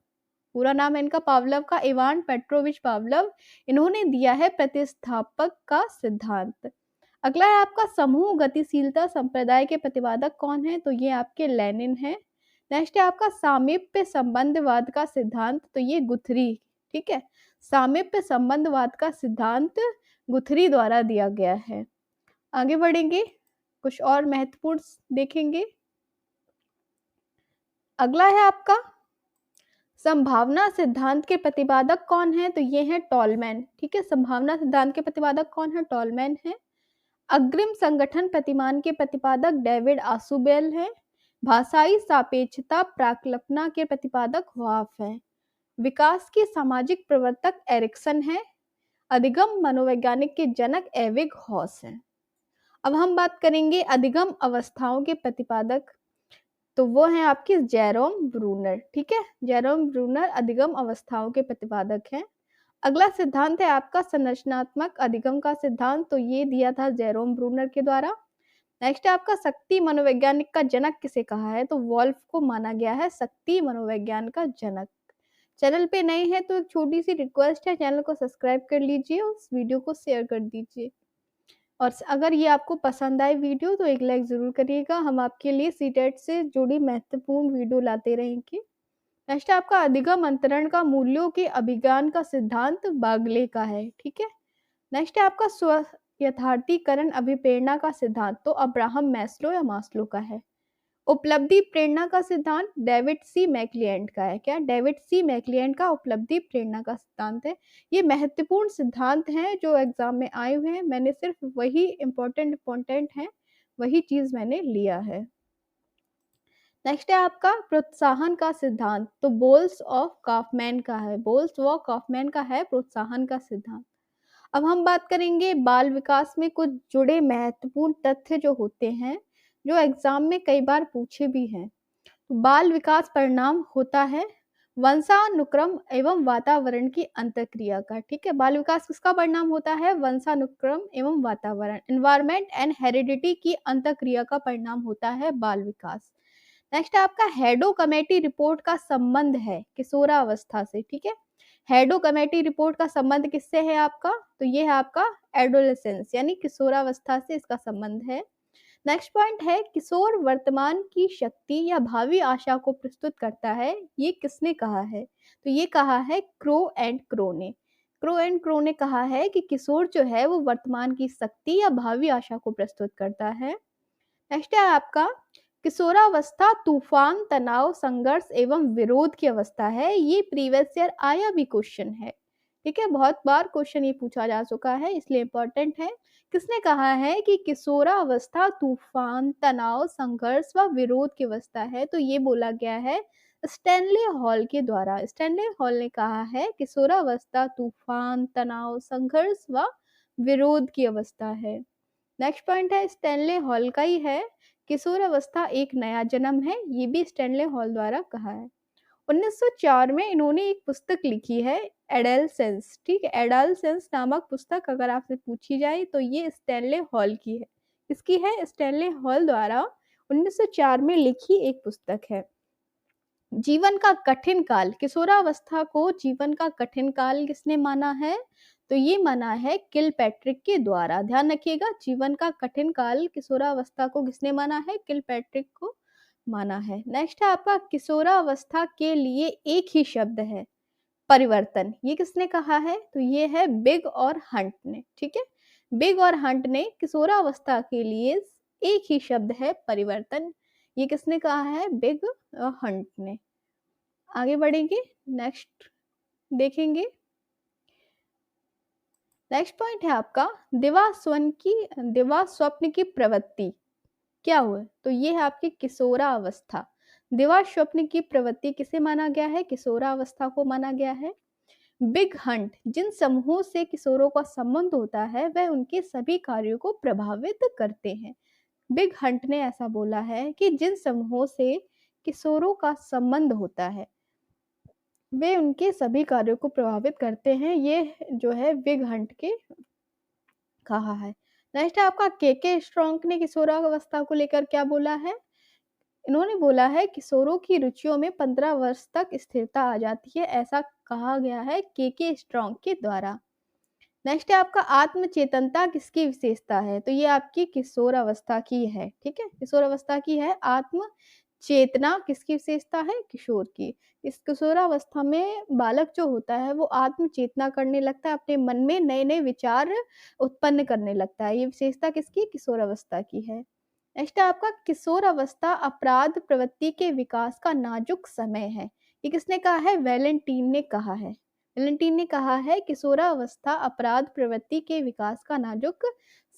पूरा नाम है इनका पावलव का, इवान पेट्रोविच पावलव, इन्होंने दिया है प्रतिस्थापक का सिद्धांत। अगला है आपका समूह गतिशीलता संप्रदाय के प्रतिपादक कौन है? तो ये आपके लेनिन है। नेक्स्ट है आपका सामीप्य संबंधवाद का सिद्धांत, तो ये गुथरी ठीक है। सामीप्य संबंधवाद का सिद्धांत गुथरी द्वारा दिया गया है। आगे बढ़ेंगे, कुछ और महत्वपूर्ण देखेंगे। अगला है आपका संभावना सिद्धांत के प्रतिपादक कौन है, तो ये है टॉलमैन। ठीक है, संभावना सिद्धांत के प्रतिपादक कौन है, टॉलमैन है। अग्रिम संगठन प्रतिमान के प्रतिपादक डेविड आसुबेल है। भाषाई सापेक्षता प्राकल्पना के प्रतिपादक हॉफ है। विकास के सामाजिक प्रवर्तक एरिक्सन है। अधिगम मनोवैज्ञानिक के जनक एविग हॉस है। अब हम बात करेंगे अधिगम अवस्थाओं के प्रतिपादक, तो वो हैं आपके जेरोम ब्रूनर। ठीक है, जेरोम ब्रूनर अधिगम अवस्थाओं के प्रतिपादक हैं। अगला सिद्धांत है आपका संरचनात्मक अधिगम का सिद्धांत, तो ये दिया था जेरोम ब्रूनर के द्वारा। नेक्स्ट है आपका शक्ति मनोवैज्ञानिक का जनक किसे कहा है, तो वॉल्फ को माना गया है शक्ति मनोविज्ञान का जनक। चैनल पे नए हैं तो एक छोटी सी रिक्वेस्ट है, चैनल को सब्सक्राइब कर लीजिए और इस वीडियो को शेयर कर दीजिए। और अगर ये आपको पसंद आए वीडियो तो एक लाइक ज़रूर करिएगा। हम आपके लिए सीटेट से जुड़ी महत्वपूर्ण वीडियो लाते रहेंगे। नेक्स्ट आपका अधिगम अंतरण का मूल्यों के अभिज्ञान का सिद्धांत बागले का है। ठीक है। नेक्स्ट है आपका स्व यथार्थीकरण अभिप्रेरणा का सिद्धांत, तो अब्राहम मैस्लो या मास्लो का है। उपलब्धि प्रेरणा का सिद्धांत डेविड सी मैक्लियंट का है। क्या, डेविड सी मैक्लियंट का उपलब्धि प्रेरणा का सिद्धांत है। ये महत्वपूर्ण सिद्धांत हैं जो एग्जाम में आए हुए हैं। मैंने सिर्फ वही इम्पोर्टेंट है, वही चीज मैंने लिया है। नेक्स्ट है आपका प्रोत्साहन का सिद्धांत, तो बोल्स ऑफ काफमैन का है। बोल्स व काफमैन का है प्रोत्साहन का सिद्धांत। अब हम बात करेंगे बाल विकास में कुछ जुड़े महत्वपूर्ण तथ्य जो होते हैं, जो एग्जाम में कई बार पूछे भी हैं। बाल विकास परिणाम होता है वंशानुक्रम एवं वातावरण की अंतःक्रिया का। ठीक है, बाल विकास किसका परिणाम होता है, वंशानुक्रम एवं वातावरण, एनवायरमेंट एंड हेरिडिटी की अंतःक्रिया का परिणाम होता है बाल विकास। नेक्स्ट आपका हेडो कमेटी रिपोर्ट का संबंध है किशोरावस्था से। ठीक है, हेडो कमेटी रिपोर्ट का संबंध किससे है आपका, तो ये है आपका एडोलेसेंस यानी किशोरावस्था से इसका संबंध है। नेक्स्ट पॉइंट है किशोर वर्तमान की शक्ति या भावी आशा को प्रस्तुत करता है, ये किसने कहा है, तो ये कहा है क्रो एंड क्रो ने। क्रो एंड क्रो ने कहा है कि किशोर जो है वो वर्तमान की शक्ति या भावी आशा को प्रस्तुत करता है। नेक्स्ट है आपका किशोरावस्था तूफान तनाव संघर्ष एवं विरोध की अवस्था है। ये प्रीवियस ईयर आया भी क्वेश्चन है। ठीक है, बहुत बार क्वेश्चन ये पूछा जा चुका है, इसलिए इंपॉर्टेंट है। किसने कहा है कि किशोरावस्था तूफान तनाव संघर्ष व विरोध की अवस्था है, तो ये बोला गया है स्टैनले हॉल के द्वारा। स्टैनले हॉल ने कहा है किशोरावस्था तूफान तनाव संघर्ष व विरोध की अवस्था है। नेक्स्ट पॉइंट है स्टैनले हॉल का ही है, किशोरावस्था एक नया जन्म है, ये भी स्टैनले हॉल द्वारा कहा है। 1904 में इन्होंने एक पुस्तक लिखी है एडोलेसेंस। ठीक है, एडोलेसेंस नामक पुस्तक अगर आपसे पूछी जाए तो ये स्टैनले हॉल की है। इसकी है स्टैनले हॉल द्वारा 1904 में लिखी एक पुस्तक है। जीवन का कठिन काल, किशोरावस्था को जीवन का कठिन काल किसने माना है, तो ये माना है किलपैट्रिक के द्वारा। ध्यान रखिएगा, जीवन का कठिन काल किशोरावस्था को किसने माना है, किलपैट्रिक को माना है। नेक्स्ट है आपका किशोरावस्था के लिए एक ही शब्द है परिवर्तन, ये किसने कहा है, तो ये है बिग और हंट ने। ठीक है, बिग और हंट ने किशोरावस्था के लिए एक ही शब्द है परिवर्तन, ये किसने कहा है, बिग और हंट ने। आगे बढ़ेंगे, नेक्स्ट देखेंगे। नेक्स्ट पॉइंट है आपका दिवा स्वप्न की प्रवृत्ति क्या हुआ, तो ये है आपकी किशोरावस्था। दिवा स्वप्न की प्रवृत्ति किसे माना गया है, किशोरावस्था को माना गया है। बिग हंट, जिन समूहों से किशोरों का संबंध होता है वह उनके सभी कार्यों को प्रभावित करते हैं। बिग हंट ने ऐसा बोला है कि जिन समूहों से किशोरों का संबंध होता है वे उनके सभी कार्यों को प्रभावित करते हैं, ये जो है बिग हंट के कहा है। नेक्स्ट है आपका के स्ट्रॉन्ग ने किशोरावस्था को लेकर क्या बोला है, इन्होंने बोला है किशोरों की रुचियों में 15 वर्ष तक स्थिरता आ जाती है, ऐसा कहा गया है के स्ट्रॉन्ग के द्वारा। नेक्स्ट है आपका आत्मचेतनता किसकी विशेषता है, तो ये आपकी किशोरावस्था की है। ठीक है, किशोरावस्था की है आत्म चेतना किसकी विशेषता है? किशोर की। इस किशोरावस्था में बालक जो होता है वो आत्म चेतना करने लगता है, अपने मन में नए-नए विचार उत्पन्न करने लगता है। ये विशेषता किसकी? किशोरावस्था की है। नेक्स्ट है आपका किशोरावस्था अपराध प्रवृत्ति के विकास का नाजुक समय है। ये किसने कहा है? वैलेंटीन ने कहा है। वैलेंटीन ने कहा है किशोरावस्था अपराध प्रवृत्ति के विकास का नाजुक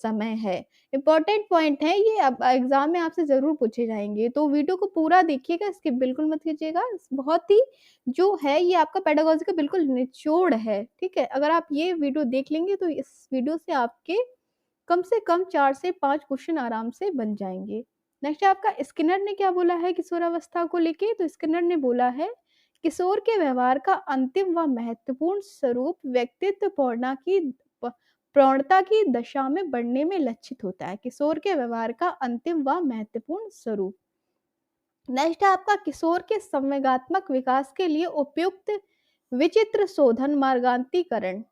समय है। इम्पोर्टेंट पॉइंट है ये, अब एग्जाम में आपसे ज़रूर पूछे जाएँगे, तो वीडियो को पूरा देखिएगा, स्किप बिल्कुल मत कीजिएगा। बहुत ही जो है ये आपका पेडागॉजी का बिल्कुल निचोड़ है, ठीक है? अगर आप ये वीडियो देख लेंगे तो इस वीडियो से आपके कम से कम 4 से 5 क्वेश्चन आराम से बन जाएँगे। नेक्स्ट है आपका स्किनर ने क्या बोला है किशोरावस्था को लेके? तो स्किनर ने बोला है, किशोर के व्यवहार का अंतिम व महत्वपूर्ण स्वरूप व्यक्तित्व प्रवणता की दशा में बढ़ने में लक्षित होता है। किशोर के व्यवहार का अंतिम व महत्वपूर्ण स्वरूप। नेक्स्ट है आपका किशोर के संवेगात्मक विकास के लिए उपयुक्त विचित्र शोधन मार्गान्तीकरण।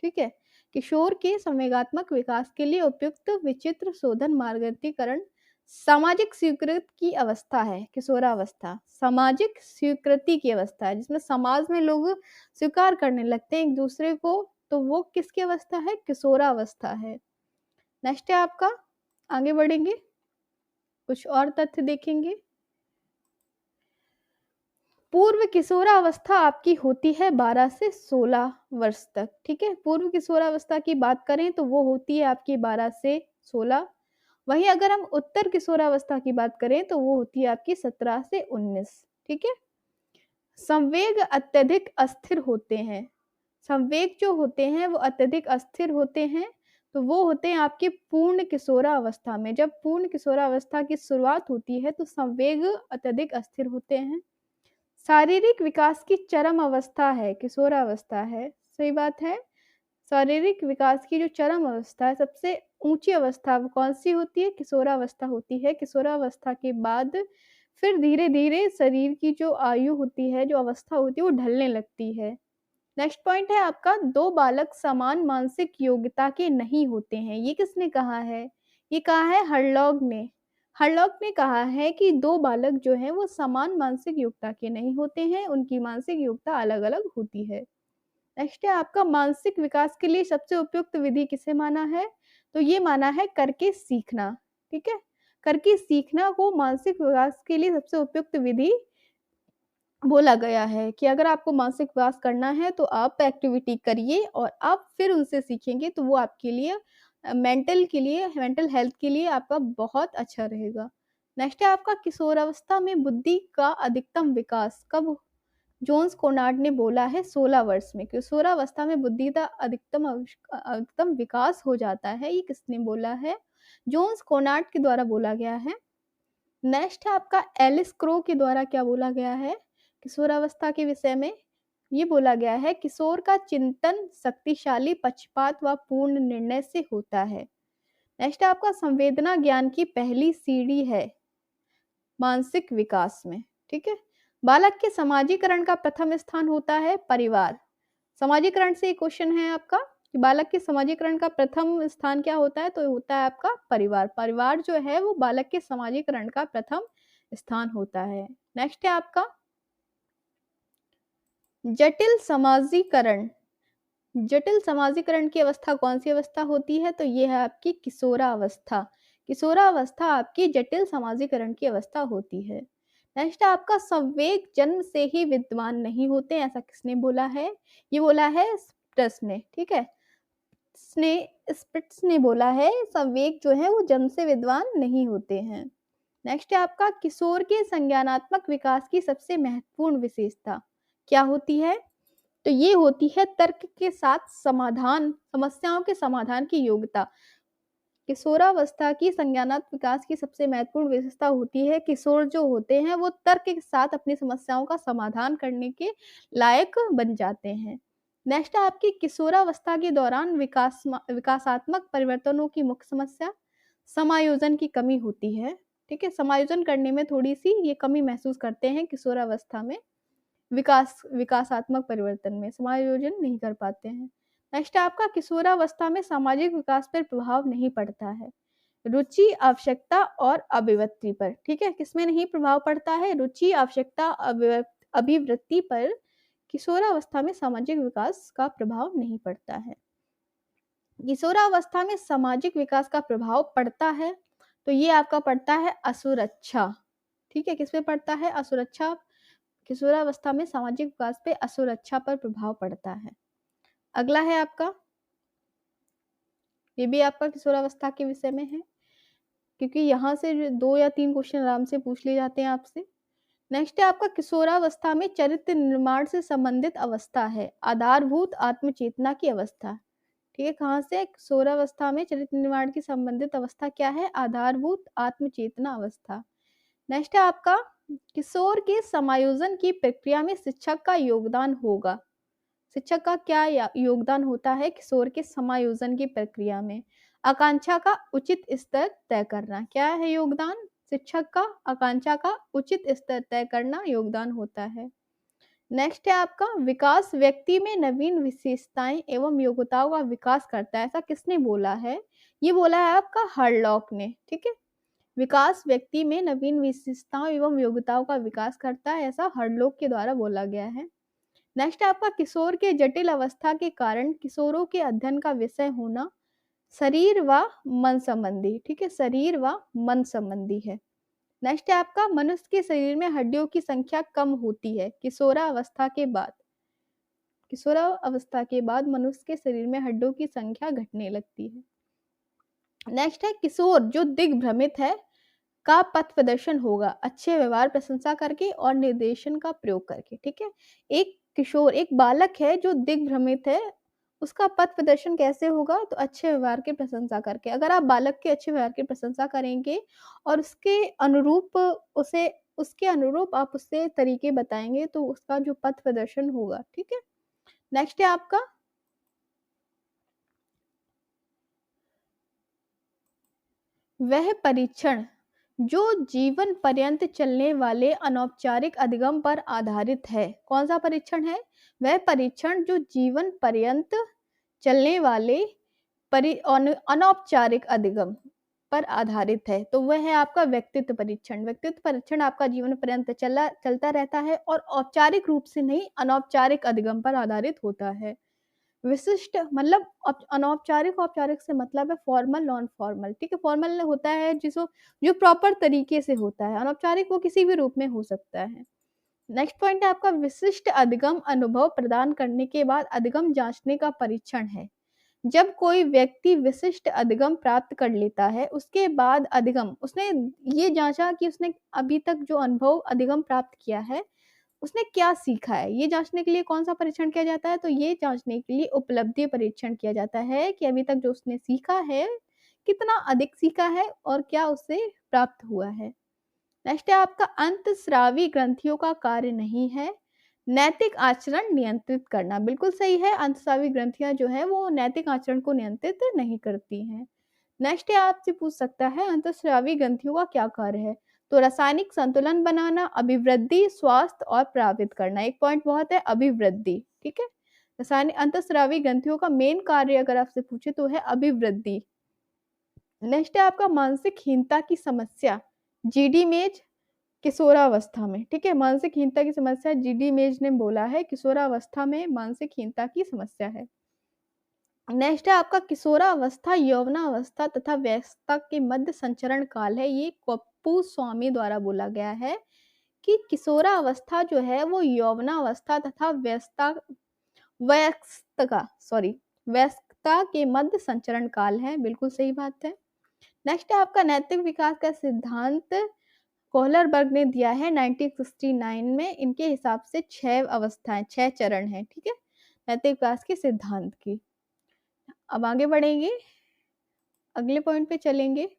ठीक है? किशोर के संवेगात्मक विकास के लिए उपयुक्त विचित्र शोधन मार्गान्तीकरण सामाजिक स्वीकृति की अवस्था है। किशोरावस्था सामाजिक स्वीकृति की अवस्था है, जिसमें समाज में लोग स्वीकार करने लगते हैं एक दूसरे को, तो वो किसकी अवस्था है? किशोरावस्था है। नेक्स्ट है आपका, आगे बढ़ेंगे, कुछ और तथ्य देखेंगे। पूर्व किशोरावस्था आपकी होती है 12 से 16 वर्ष तक, ठीक है? पूर्व किशोरावस्था की बात करें तो वो होती है आपकी 12 से 16। वहीं अगर हम उत्तर किशोरावस्था की बात करें तो वो होती है आपकी 17 से 19, ठीक है? संवेग अत्यधिक अस्थिर होते हैं। संवेग जो होते हैं वो अत्यधिक अस्थिर होते हैं, तो वो होते हैं आपके पूर्ण किशोरावस्था में। जब पूर्ण किशोरावस्था की शुरुआत होती है तो संवेग अत्यधिक अस्थिर होते हैं। शारीरिक विकास की चरम अवस्था है, किशोरावस्था है, सही बात है। शारीरिक विकास की जो चरम अवस्था है, सबसे ऊँची अवस्था वो कौन-सी होती है? किशोरावस्था होती है। किशोरावस्था के बाद फिर धीरे-धीरे शरीर की जो आयु होती है, जो अवस्था होती है, वो ढलने लगती है। नेक्स्ट पॉइंट है आपका, 2 बालक समान मानसिक योग्यता के नहीं होते हैं। ये किसने कहा है? ये कहा है हर्लॉग ने। हर्लॉग ने कहा है कि 2 बालक जो हैं वो समान मानसिक योग्यता के नहीं होते हैं, उनकी मानसिक योग्यता अलग-अलग होती है। नेक्स्ट है आपका मानसिक विकास के लिए सबसे उपयुक्त विधि किसे माना है? तो ये माना है करके सीखना, ठीक है? करके सीखना को मानसिक विकास के लिए सबसे उपयुक्त विधि बोला गया है कि अगर आपको मानसिक विकास करना है तो आप एक्टिविटी करिए और आप फिर उनसे सीखेंगे तो वो आपके लिए मेंटल हेल्थ के लिए आपका बहुत अच्छा रहेगा। नेक्स्ट है आपका किशोरावस्था में बुद्धि का अधिकतम विकास कब? जोन्स कोनार्ड ने बोला है 16 वर्ष में। किशोरावस्था में बुद्धि का अधिकतम विकास हो जाता है। ये किसने बोला है? जोन्स कोनार्ड के द्वारा बोला गया है। नेक्स्ट है आपका एलिस क्रो के द्वारा क्या बोला गया है किशोरावस्था के विषय में? ये बोला गया है किशोर का चिंतन शक्तिशाली पक्षपात व पूर्ण निर्णय से होता है। नेक्स्ट है आपका संवेदना ज्ञान की पहली सीढ़ी है मानसिक विकास में, ठीक है? बालक के समाजीकरण का प्रथम स्थान होता है परिवार। समाजीकरण से एक क्वेश्चन है आपका कि बालक के समाजीकरण का प्रथम स्थान क्या होता है? तो होता है आपका परिवार। परिवार जो है वो बालक के समाजीकरण का प्रथम स्थान होता है। नेक्स्ट है आपका जटिल समाजीकरण। जटिल समाजीकरण की अवस्था कौन-सी अवस्था होती है? तो ये है आपकी किशोरावस्था। किशोरावस्था आपकी जटिल समाजीकरण की अवस्था होती है। नेक्स्ट आपका संवेग जन्म से ही विद्वान नहीं होते, ऐसा किसने बोला है? ये बोला है स्पिट्स ने, ठीक है? स्पिट्स ने बोला है संवेग जो है वो जन्म से विद्वान नहीं होते हैं। नेक्स्ट है आपका किशोर के संज्ञानात्मक विकास की सबसे महत्वपूर्ण विशेषता क्या होती है? तो ये होती है तर्क के साथ समस्याओं के समाधान की योग्यता। किशोरावस्था की संज्ञानात्मक विकास की सबसे महत्वपूर्ण विशेषता होती है किशोर जो होते हैं वो तर्क के साथ अपनी समस्याओं का समाधान करने के लायक बन जाते हैं। नेक्स्ट है आपकी किशोरावस्था के दौरान विकासात्मक परिवर्तनों की मुख्य समस्या समायोजन की कमी होती है, ठीक है? समायोजन करने में थोड़ी-सी ये कमी महसूस करते हैं किशोरावस्था में। विकासात्मक परिवर्तन में समायोजन नहीं कर पाते हैं। नेक्स्ट आपका किशोरावस्था में सामाजिक विकास पर प्रभाव नहीं पड़ता है। रुचि, आवश्यकता और अभिव्यक्ति पर। ठीक है, किसमें नहीं प्रभाव पड़ता है? रुचि, आवश्यकता, अभिवृत्ति पर किशोरावस्था में सामाजिक विकास का प्रभाव नहीं पड़ता है। किशोरावस्था में सामाजिक विकास का प्रभाव पड़ता है, तो ये आपका पड़ता है असुरक्षा। ठीक है, किस पे पड़ता है? असुरक्षा। किशोरावस्था में सामाजिक विकास पे असुरक्षा पर प्रभाव पड़ता है। अगला है आपका, ये भी आपका किशोरावस्था के विषय में है, क्योंकि यहाँ से 2 या 3 क्वेश्चन आराम से पूछ लिए जाते हैं आपसे। नेक्स्ट है आपका, किशोरावस्था में चरित्र निर्माण से संबंधित अवस्था है, आधारभूत आत्मचेतना की अवस्था। ठीक है, कहाँ से? किशोरावस्था में चरित्र निर्माण की संबंधित अवस्था क्या है? आधारभूत आत्मचेतना अवस्था। नेक्स्ट है आपका, किशोर के समायोजन की प्रक्रिया में शिक्षक का योगदान होगा। शिक्षक का क्या योगदान होता है किशोर के समायोजन की प्रक्रिया में? आकांक्षा का उचित स्तर तय करना। क्या है योगदान? शिक्षक का आकांक्षा का उचित स्तर तय करना योगदान होता है। नेक्स्ट है आपका, विकास व्यक्ति में नवीन विशेषताएं एवं योग्यताओं का विकास करता है। ऐसा किसने बोला है? ये बोला है आपका हरलॉक ने। ठीक है, विकास व्यक्ति में नवीन विशेषताओं एवं योग्यताओं का विकास करता है, ऐसा हरलॉक के द्वारा बोला गया है। नेक्स्ट है आपका, किशोर के जटिल अवस्था के कारण किशोरों के अध्ययन का विषय होना शरीर व मन संबंधी। ठीक है, शरीर व मन संबंधी है। नेक्स्ट है आपका, मनुष्य के शरीर में हड्डियों की संख्या कम होती है किशोरावस्था के बाद। किशोरावस्था के बाद मनुष्य के शरीर में हड्डियों की संख्या घटने लगती है। नेक्स्ट है, किशोर जो दिग्भ्रमित है का पथ प्रदर्शन होगा अच्छे व्यवहार प्रशंसा करके और निर्देशन का प्रयोग करके। ठीक है, एक किशोर, एक बालक है जो दिग्भ्रमित है, उसका पथ प्रदर्शन कैसे होगा? तो अच्छे व्यवहार की प्रशंसा करके। अगर आप बालक के अच्छे व्यवहार की प्रशंसा करेंगे और उसके अनुरूप आप उससे तरीके बताएंगे, तो उसका जो पथ प्रदर्शन होगा। ठीक है, नेक्स्ट है आपका, वह परीक्षण जो जीवन पर्यंत चलने वाले अनौपचारिक अधिगम पर आधारित है। कौन सा परीक्षण है? वह परीक्षण जो जीवन पर्यंत चलने वाले अनौपचारिक अधिगम पर आधारित है, तो वह है आपका व्यक्तित्व परीक्षण। व्यक्तित्व परीक्षण आपका जीवन पर्यंत चलता रहता है और औपचारिक रूप से नहीं, अनौपचारिक अधिगम पर आधारित होता है। विशिष्ट मतलब अनौपचारिक, औपचारिक से मतलब है फॉर्मल, नॉन फॉर्मल। ठीक है, फॉर्मल होता है जो प्रॉपर तरीके से होता है, अनौपचारिक वो किसी भी रूप में हो सकता है। नेक्स्ट पॉइंट है आपका, विशिष्ट अधिगम अनुभव प्रदान करने के बाद अधिगम जांचने का परीक्षण है। जब कोई व्यक्ति विशिष्ट अधिगम प्राप्त कर लेता है, उसके बाद अधिगम उसने ये जांचा कि उसने अभी तक जो अनुभव अधिगम प्राप्त किया है उसने क्या सीखा है। ये जांचने के लिए कौन सा परीक्षण किया जाता है? तो ये जांचने के लिए उपलब्धि परीक्षण किया जाता है कि अभी तक जो उसने सीखा है कितना अधिक सीखा है और क्या उससे प्राप्त हुआ है। नेक्स्ट है आपका, अंतःस्रावी ग्रंथियों का कार्य नहीं है नैतिक आचरण नियंत्रित करना। बिल्कुल सही है, अंतःस्रावी ग्रंथियां जो है वो नैतिक आचरण को नियंत्रित नहीं करती हैं। नेक्स्ट है आपसे पूछ सकता है, अंतःस्रावी ग्रंथियों का क्या कार्य है? तो रासायनिक संतुलन बनाना, अभिवृद्धि, स्वास्थ्य और प्रभावित करना। एक पॉइंट बहुत है, अभिवृद्धि। ठीक है, रासायनिक अंतःस्रावी ग्रंथियों का मेन कार्य अगर आपसे पूछे तो है अभिवृद्धि। नेक्स्ट है आपका, मानसिक हीनता की समस्या, जीडी मेज किशोरावस्था में। ठीक है, मानसिक हीनता की समस्या जीडी मेज ने बोला है किशोरावस्था में मानसिक हीनता की समस्या है। नेक्स्ट है आपका, किशोरावस्था यौवनावस्था तथा व्यस्तता के मध्य संचरण काल है। ये पप्पू स्वामी द्वारा बोला गया है कि किशोरावस्था जो है वो यौवनावस्था तथा व्यस्तता के मध्य संचरण काल है। बिल्कुल सही बात है। नेक्स्ट है आपका, नैतिक विकास का सिद्धांत कोहलरबर्ग ने दिया है 1969 में। इनके हिसाब से 6 अवस्थाएं, 6 चरण हैं। ठीक है, नैतिक विकास के सिद्धांत की। अब आगे बढ़ेंगे, अगले पॉइंट पे चलेंगे।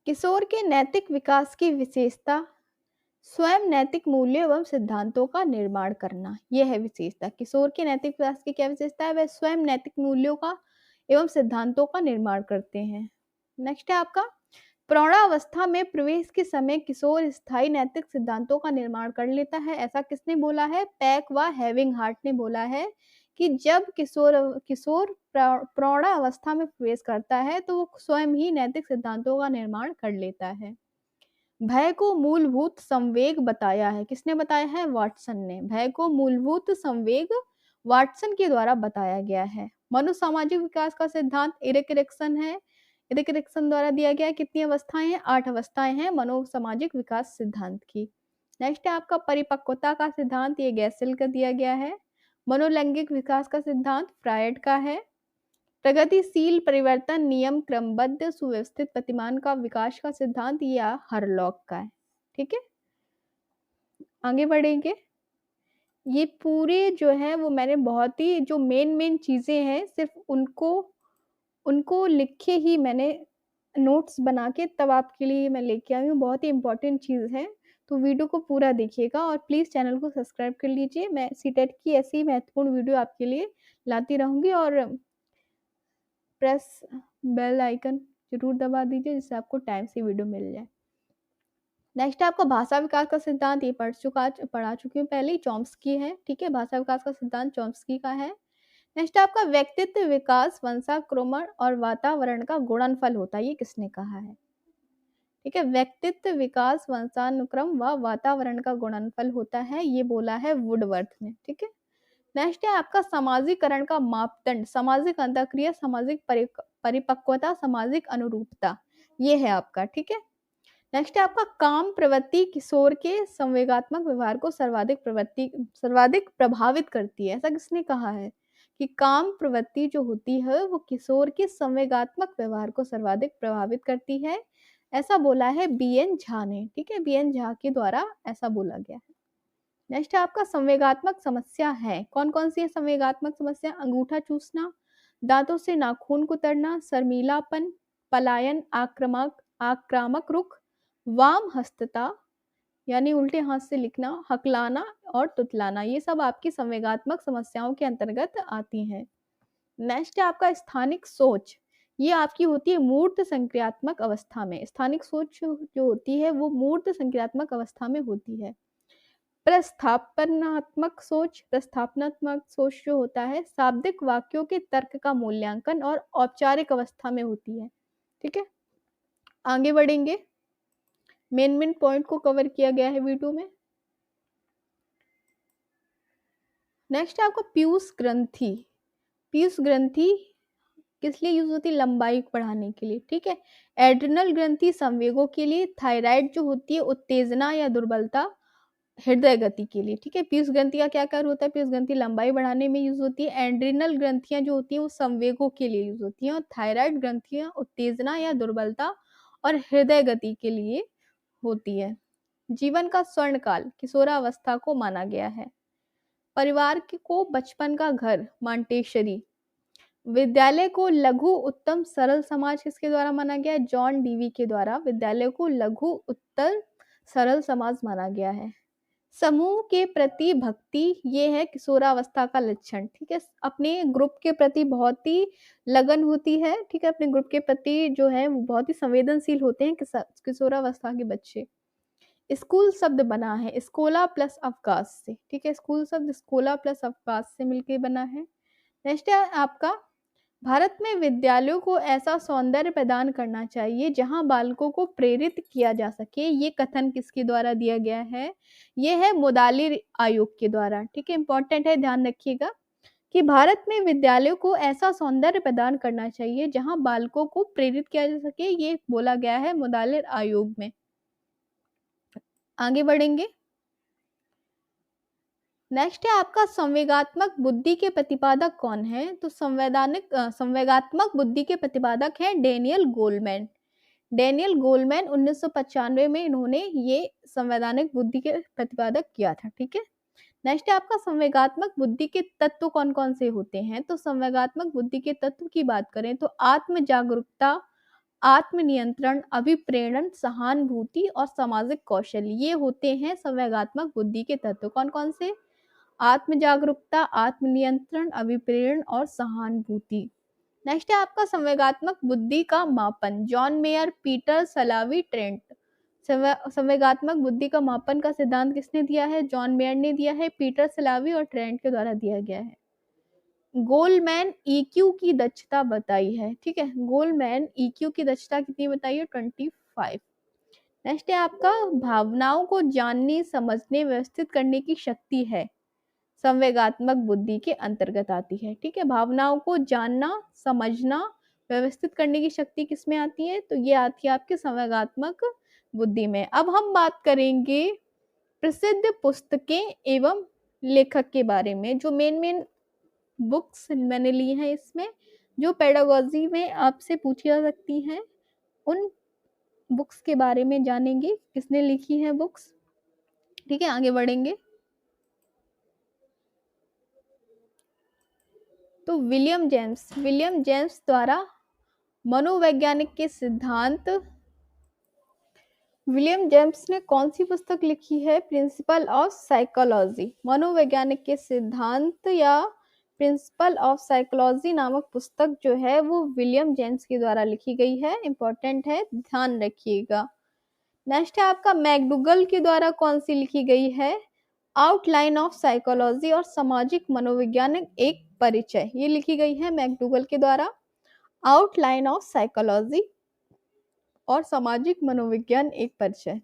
किशोर के नैतिक विकास की विशेषता, स्वयं नैतिक मूल्यों एवं सिद्धांतों का निर्माण करना। यह है विशेषता। किशोर के नैतिक विकास की क्या विशेषता है? वह स्वयं नैतिक मूल्यों का एवं सिद्धांतों का निर्माण करते हैं। नेक्स्ट है आपका, प्रौढ़ावस्था में प्रवेश के समय किशोर स्थायी नैतिक सिद्धांतों का निर्माण कर लेता है। ऐसा किसने बोला है? पैक व हैविंग हार्ट ने बोला है कि जब किशोर प्रौढ़ावस्था में प्रवेश करता है तो वो स्वयं ही नैतिक सिद्धांतों का निर्माण कर लेता है। भय को मूलभूत संवेग बताया है, किसने बताया है? वाटसन ने। भय को मूलभूत संवेग वाटसन के द्वारा बताया गया है। मनोसामाजिक विकास का सिद्धांत इरिक एरिक्सन है। इरिक एरिक्सन द्वारा दिया गया है। कितनी अवस्थाएं हैं? 8 अवस्थाएं हैं मनोसामाजिक विकास सिद्धांत की। नेक्स्ट है आपका परिपक्वता का सिद्धांत, ये गैसेल का दिया गया है। मनोलैंगिक विकास का सिद्धांत फ्रायड का है। प्रगतिशील परिवर्तन नियम क्रमबद्ध सुव्यवस्थित प्रतिमान का विकास का सिद्धांत या हरलॉक का है। ठीक है, आगे बढ़ेंगे। ये पूरे जो है वो मैंने बहुत ही जो मेन चीजें हैं सिर्फ उनको लिखे ही मैंने नोट्स बना के तब आपके लिए मैं लेके आई हूँ। बहुत ही इंपॉर्टेंट चीज है, तो वीडियो को पूरा देखिएगा और प्लीज चैनल को सब्सक्राइब कर लीजिए। मैं सीटेट की ऐसी ही महत्वपूर्ण वीडियो आपके लिए लाती रहूंगी और प्रेस बेल आइकन जरूर दबा दीजिए जिससे आपको टाइम से वीडियो मिल जाए। नेक्स्ट है आपका भाषा विकास का सिद्धांत, ये पढ़ा चुकी हूँ पहले ही, चॉम्स्की है। ठीक है, भाषा विकास का सिद्धांत चॉम्स्की का है। नेक्स्ट आपका व्यक्तित्व विकास वंशाक्रमण और वातावरण का गुणनफल होता है, ये किसने कहा है? ठीक है, व्यक्तित्व विकास वंशानुक्रम व वातावरण का गुणनफल होता है, ये बोला है वुडवर्थ ने। ठीक है, नेक्स्ट है आपका सामाजिकरण का मापदंड, सामाजिक अंतःक्रिया, सामाजिक परिपक्वता, सामाजिक अनुरूपता, ये है आपका। ठीक है, नेक्स्ट है आपका काम प्रवृत्ति किशोर के संवेगात्मक व्यवहार को सर्वाधिक प्रभावित करती है, ऐसा किसने कहा है? कि काम प्रवृत्ति जो होती है वो किशोर के संवेगात्मक व्यवहार को सर्वाधिक प्रभावित करती है, ऐसा बोला है बीएन झा ने। ठीक है, बीएन झा के द्वारा ऐसा बोला गया है। नेक्स्ट है आपका संवेगात्मक समस्या है, कौन कौन सी है संवेगात्मक समस्या? अंगूठा चूसना, दांतों से नाखून कुतरना, शर्मीलापन, पलायन, आक्रामक रुख, वाम हस्तता यानी उल्टे हाथ से लिखना, हकलाना और तुतलाना, ये सब आपकी संवेगात्मक समस्याओं के अंतर्गत आती हैं। नेक्स्ट है आपका स्थानिक सोच, ये आपकी होती है मूर्त संक्रियात्मक अवस्था में। स्थानिक सोच जो होती है वो मूर्त संक्रियात्मक अवस्था में होती है। प्रस्थापनात्मक सोच जो होता है शाब्दिक वाक्यों के तर्क का मूल्यांकन और औपचारिक अवस्था में होती है। ठीक है, आगे बढ़ेंगे। मेन पॉइंट को कवर किया गया है वीडियो में। नेक्स्ट है आपका पीयूष ग्रंथि। पीयूष ग्रंथि किस लिए यूज होती है? लंबाई बढ़ाने के लिए। ठीक है, एड्रिनल ग्रंथि संवेगों के लिए, थायराइड जो होती है उत्तेजना या दुर्बलता, हृदय गति के लिए। ठीक है, पीयूष ग्रंथि का क्या कार्य होता है? पीयूष ग्रंथि लंबाई बढ़ाने में यूज होती है। एड्रिनल ग्रंथियां जो होती है वो संवेगों के लिए यूज होती हैं और थायराइड ग्रंथियां उत्तेजना या दुर्बलता और हृदय गति के लिए होती है। जीवन का स्वर्ण काल किशोरावस्था को माना गया है। परिवार को बचपन का घर मांटेशरी। विद्यालय को लघु उत्तम सरल समाज किसके द्वारा माना गया है? जॉन डीवी के द्वारा विद्यालय को लघु उत्तर सरल समाज माना गया है। समूह के प्रति भक्ति, ये है किशोरावस्था का लक्षण। ठीक है, अपने ग्रुप के प्रति बहुत ही लगन होती है। ठीक है, अपने ग्रुप के प्रति जो है वो बहुत ही संवेदनशील होते हैं किशोरावस्था के बच्चे। स्कूल शब्द बना है स्कोला प्लस अवकाश से। ठीक है, स्कूल शब्द स्कोला प्लस अवकाश से मिलकर बना है। नेक्स्ट है आपका भारत में विद्यालयों को ऐसा सौंदर्य प्रदान करना चाहिए जहां बालकों को प्रेरित किया जा सके, ये कथन किसके द्वारा दिया गया है? ये है मोदाली आयोग के द्वारा। ठीक है, इंपॉर्टेंट है, ध्यान रखिएगा कि भारत में विद्यालयों को ऐसा सौंदर्य प्रदान करना चाहिए जहां बालकों को प्रेरित किया जा सके, ये बोला गया है मोदाली आयोग में। आगे बढ़ेंगे। नेक्स्ट है आपका संवेगात्मक बुद्धि के प्रतिपादक कौन है? तो संवेगात्मक बुद्धि के प्रतिपादक है डेनियल गोलमैन। डेनियल गोलमैन 1995 में इन्होंने ये संवैधानिक बुद्धि के प्रतिपादक किया था। ठीक है, नेक्स्ट है आपका संवेगात्मक बुद्धि के तत्व कौन कौन से होते हैं? तो संवेगात्मक बुद्धि के तत्व की बात करें तो आत्म जागरूकता, आत्मनियंत्रण, अभिप्रेरण, सहानुभूति और सामाजिक कौशल, ये होते हैं संवेगात्मक बुद्धि के तत्व। कौन कौन से? आत्म जागरूकता, आत्मनियंत्रण, अभिप्रेरण और सहानुभूति। नेक्स्ट है आपका संवेगात्मक बुद्धि का मापन, जॉन मेयर, पीटर सलावी, ट्रेंट। संवेगात्मक बुद्धि का मापन का सिद्धांत किसने दिया है? जॉन मेयर ने दिया है, पीटर सलावी और ट्रेंट के द्वारा दिया गया है। गोलमैन ईक्यू की दक्षता बताई है, ठीक है। गोलमैन ईक्यू की दक्षता कितनी बताई है? 25। नेक्स्ट है आपका भावनाओं को जानने, समझने, व्यवस्थित करने की शक्ति है, संवेगात्मक बुद्धि के अंतर्गत आती है, ठीक है। भावनाओं को जानना, समझना, व्यवस्थित करने की शक्ति किसमें आती है? तो ये आती है आपके संवेगात्मक बुद्धि में। अब हम बात करेंगे प्रसिद्ध पुस्तकें एवं लेखक के बारे में। जो मेन मेन बुक्स मैंने ली हैं इसमें, जो पेडागोजी में आपसे पूछी जा सकती हैं, उन बुक्स के बारे में जानेंगे, किसने लिखी है बुक्स, ठीक है। आगे बढ़ेंगे। तो विलियम जेम्स द्वारा मनोवैज्ञानिक के सिद्धांत, विलियम जेम्स ने कौन सी पुस्तक लिखी है? Principle of psychology. मनोवैज्ञानिक के सिद्धांत या प्रिंसिपल ऑफ साइकोलॉजी नामक पुस्तक जो है वो विलियम जेम्स के द्वारा लिखी गई है। इंपॉर्टेंट है, ध्यान रखिएगा। नेक्स्ट है आपका मैकडूगल के द्वारा कौन सी लिखी गई है? आउटलाइन ऑफ साइकोलॉजी और सामाजिक मनोविज्ञान एक परिचय, ये लिखी गई है मैकडूगल के द्वारा। आउटलाइन ऑफ साइकोलॉजी और सामाजिक मनोविज्ञान एक परिचय।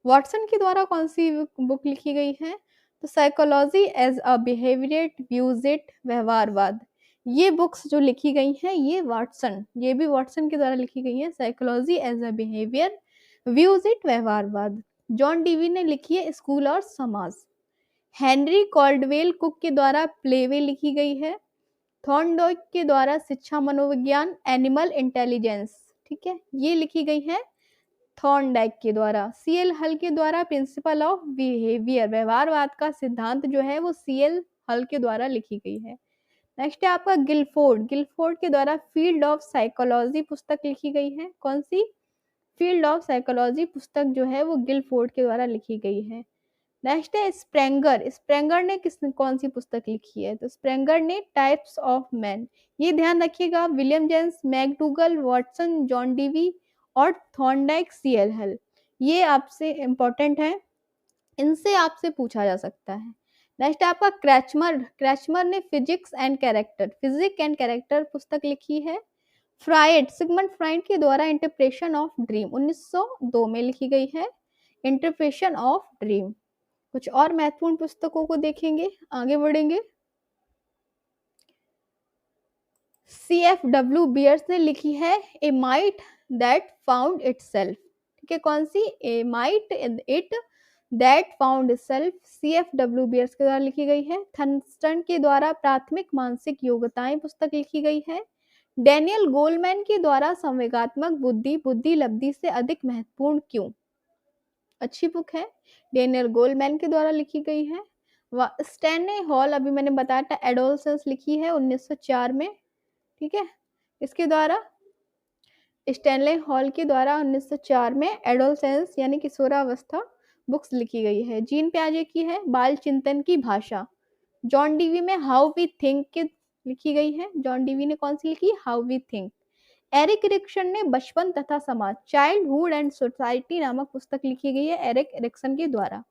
वाटसन के द्वारा कौन सी बुक लिखी गई है? तो psychology as a behaviour views it, व्यवहारवाद। ये बुक्स जो लिखी गई हैं ये भी वाटसन के द्वारा लिखी गई है। Psychology as a behaviour views it, व्यवहारवाद। जॉन डीवी ने लिखी है स्कूल और समाज। हेनरी कॉल्डवेल कुक के द्वारा प्लेवे लिखी गई है। थॉर्नडाइक के द्वारा शिक्षा मनोविज्ञान, एनिमल इंटेलिजेंस, ठीक है, ये लिखी गई है थॉर्नडाइक के द्वारा। सीएल हल के द्वारा प्रिंसिपल ऑफ बिहेवियर, व्यवहारवाद का सिद्धांत जो है वो सीएल हल के द्वारा लिखी गई है। नेक्स्ट है आपका गिलफोर्ड के द्वारा फील्ड ऑफ साइकोलॉजी पुस्तक लिखी गई है। कौन सी? फील्ड ऑफ साइकोलॉजी पुस्तक जो है वो गिलफोर्ड के द्वारा लिखी गई है। नेक्स्ट है स्प्रेंगर ने कौन सी पुस्तक लिखी है? तो स्प्रेंगर ने टाइप्स ऑफ मैन। ये ध्यान रखिएगा, William James, McDougall, Watson, John Dewey और थॉर्नडाइक, सीएल हल, ये आपसे इंपॉर्टेंट है, इनसे आपसे पूछा जा सकता है। नेक्स्ट आपका क्रैचमर ने फिजिक्स एंड कैरेक्टर पुस्तक लिखी है। सिगमंड फ्राइड के द्वारा इंटरप्रेशन ऑफ ड्रीम 1902 में लिखी गई है। Interpretation of dream. कुछ और महत्वपूर्ण पुस्तकों को देखेंगे, आगे बढ़ेंगे। CFW बियर्स ने लिखी है a mind that found itself, ठीक है। कौन सी? A mind it that found itself, CFW Beers के द्वारा लिखी गई है। थर्स्टन के द्वारा प्राथमिक मानसिक योग्यताएं पुस्तक लिखी गई है। डैनियल गोलमैन के द्वारा संवेगात्मक बुद्धि लब्धि से अधिक महत्वपूर्ण क्यों, अच्छी बुक है, डेनियल गोलमैन के द्वारा लिखी गई है। स्टैनले हॉल, अभी मैंने बताया था, एडोलसेंस लिखी है 1904 में, ठीक है। इसके द्वारा स्टैनले हॉल के द्वारा 1904 में एडोलसेंस यानी किशोरावस्था बुक्स लिखी गई है। जीन प्याजे की है बाल चिंतन की भाषा। जॉन डीवी में हाउ वी थिंक की लिखी गई है। जॉन डीवी ने कौन सी लिखी? How we think. Erik Erikson ने बचपन तथा समाज, चाइल्डहुड एंड सोसाइटी नामक पुस्तक लिखी गई है एरिक एरिक्सन के द्वारा।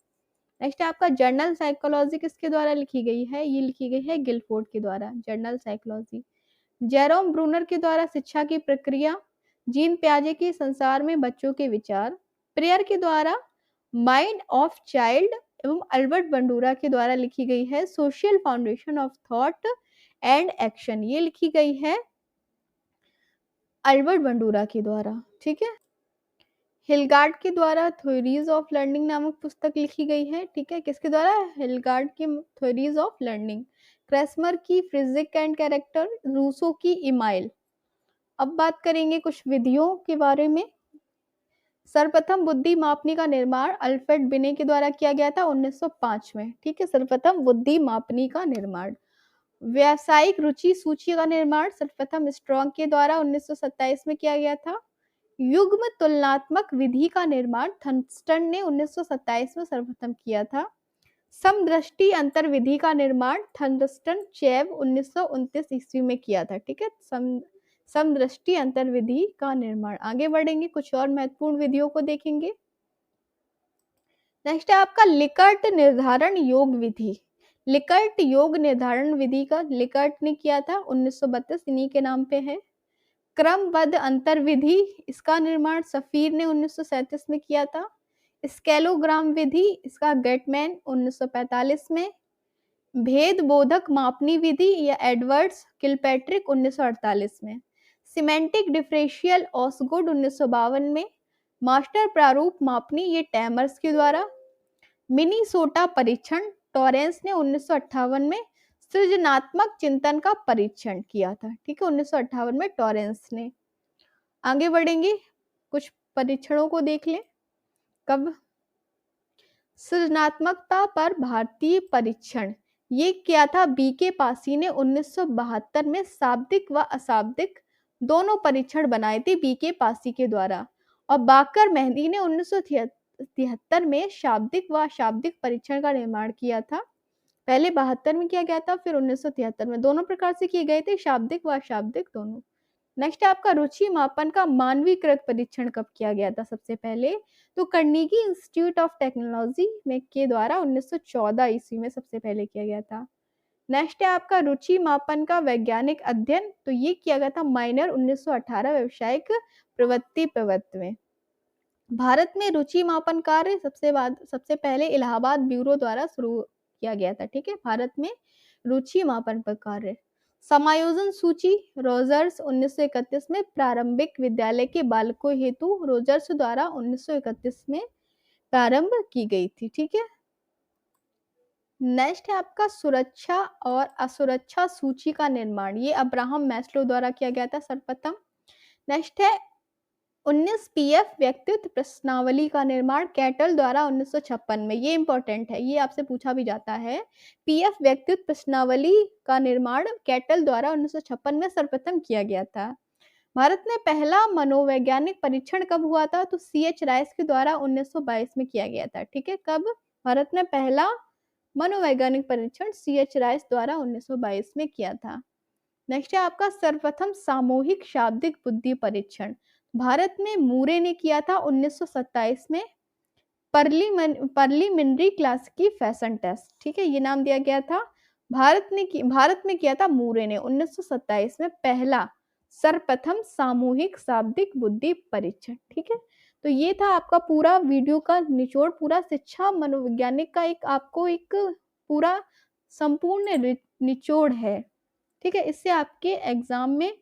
नेक्स्ट आपका जर्नल साइकोलॉजी किसके द्वारा लिखी गई है? ये लिखी गई है गिलफोर्ड के द्वारा, जर्नल साइकोलॉजी। जेरोम ब्रूनर के द्वारा शिक्षा की प्रक्रिया। जीन प्याजे के संसार में बच्चों के विचार। प्रेयर के द्वारा माइंड ऑफ चाइल्ड एवं अल्बर्ट बंडूरा के द्वारा लिखी गई है social foundation of thought and action, ये लिखी गई है अल्बर्ट बंडूरा के द्वारा, ठीक है। हिलगार्ड के द्वारा थ्योरीज ऑफ लर्निंग नामक पुस्तक लिखी गई है, ठीक है। किसके द्वारा? हिलगार्ड की थ्योरीज ऑफ लर्निंग। क्रेसमर की फिजिक एंड कैरेक्टर। रूसो की इमाइल। अब बात करेंगे कुछ विधियों के बारे में। सर्वप्रथम बुद्धि मापनी का निर्माण अल्फ्रेड बिने के द्वारा किया गया था 1905 में, ठीक है। सर्वप्रथम बुद्धि मापनी का निर्माण। व्यावसायिक रुचि सूची का निर्माण सर्वप्रथम स्ट्रॉन्ग के द्वारा 1927 में किया गया था। युग्म तुलनात्मक विधि का निर्माण थर्स्टन ने 1927 में सर्वप्रथम किया था। समदृष्टि अंतर विधि का निर्माण थर्स्टन चैव 1929 ईस्वी में किया था, ठीक है। समदृष्टि अंतर विधि का निर्माण। आगे बढ़ेंगे, कुछ और महत्वपूर्ण विधियों को देखेंगे। नेक्स्ट है आपका लिकर्ट निर्धारण योग विधि। लिकर्ट योग निर्धारण विधि का लिकर्ट ने किया था 1932, इन्हीं के नाम पे है। क्रमबद्ध अंतर विधि, इसका निर्माण सफीर ने 1937 में किया था। स्केलोग्राम विधि, इसका गेटमैन 1945 में। भेद बोधक मापनी विधि या एडवर्ड्स किलपैट्रिक 1948 में। सिमेंटिक डिफरेंशियल ऑसगुड 1952 में। मास्टर प्रारूप मापनी, ये टैमर्स के द्वारा। मिनीसोटा परीक्षण, टॉरेंस ने 1958 में। सृजनात्मक चिंतन का परीक्षण किया था, ठीक है, 1958 में टॉरेंस ने। आगे बढ़ेंगे, कुछ परीक्षणों को देख लें। कब? सृजनात्मकता पर भारतीय परीक्षण, ये किया था बीके पासी ने 1972 में। शाब्दिक व अशाब्दिक दोनों परीक्षण बनाए थे बीके पासी के द्वारा। और बाकर मेहंदी ने 1973 में शाब्दिक व अशाब्दिक परीक्षण का निर्माण किया था। पहले 72 में किया गया था, फिर 1973 में। दोनों प्रकार से किए गए थे, शाब्दिक व अशाब्दिक दोनों। नेक्स्ट है आपका रुचि मापन का मानवीकृत परीक्षण कब किया गया था? सबसे पहले तो कार्नेगी इंस्टीट्यूट ऑफ टेक्नोलॉजी में के द्वारा 1914 ईस्वी में सबसे पहले किया गया था। नेक्स्ट है आपका रुचि मापन का वैज्ञानिक अध्ययन, तो ये किया गया था माइनर 1918 व्यावसायिक प्रवृत्ति में। भारत में रुचि मापन कार्य सबसे पहले इलाहाबाद ब्यूरो द्वारा शुरू किया गया था, ठीक है, भारत में रुचि मापन पर कार्य। समायोजन सूची रोजर्स 1931 में प्रारंभिक विद्यालय के बालकों हेतु रोजर्स द्वारा 1931 में प्रारंभ की गई थी, ठीक है। नेक्स्ट है आपका सुरक्षा और असुरक्षा सूची का निर्माण, ये अब्राहम मैस्लो द्वारा किया गया था सर्वप्रथम। नेक्स्ट है 19 पीएफ व्यक्तित्व प्रश्नावली का निर्माण कैटल द्वारा 1956 में, ये इंपॉर्टेंट है, ये आपसे पूछा भी जाता है। पीएफ व्यक्तित्व प्रश्नावली का निर्माण कैटल द्वारा 1956 में सर्वप्रथम किया गया था। भारत में पहला मनोवैज्ञानिक परीक्षण कब हुआ था? तो सीएच राइस के द्वारा 1922 में किया गया था, ठीक है। कब? भारत में पहला मनोवैज्ञानिक परीक्षण सीएच राइस द्वारा 1922 में किया था। नेक्स्ट है आपका सर्वप्रथम सामूहिक शाब्दिक बुद्धि परीक्षण, भारत में मूरे ने किया था 1927 में। पार्लियामेंट्री क्लासिफिकेशन टेस्ट, ठीक है, ये नाम दिया गया था। भारत में किया था मूरे ने 1927 में पहला सर्वप्रथम सामूहिक शाब्दिक बुद्धि परीक्षण, ठीक है। तो ये था आपका पूरा वीडियो का निचोड़, पूरा शिक्षा मनोवैज्ञानिक का आपको एक पूरा संपूर्ण निचोड़ है, ठीक है। इससे आपके एग्जाम में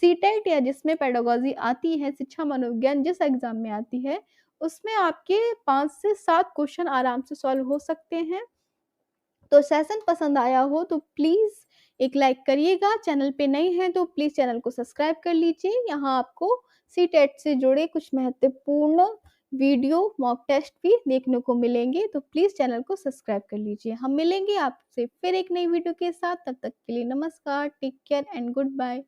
सीटेट या जिसमें पेडागोजी आती है, शिक्षा मनोविज्ञान जिस एग्जाम में आती है, उसमें आपके 5 से 7 क्वेश्चन आराम से सॉल्व हो सकते हैं। तो सेशन पसंद आया हो तो प्लीज एक लाइक करिएगा, चैनल पे नए हैं तो प्लीज चैनल को सब्सक्राइब कर लीजिए। यहाँ आपको सीटेट से जुड़े कुछ महत्वपूर्ण वीडियो मॉक टेस्ट भी देखने को मिलेंगे, तो प्लीज चैनल को सब्सक्राइब कर लीजिए। हम मिलेंगे आपसे फिर एक नई वीडियो के साथ, तब तक के लिए नमस्कार, take care and good bye.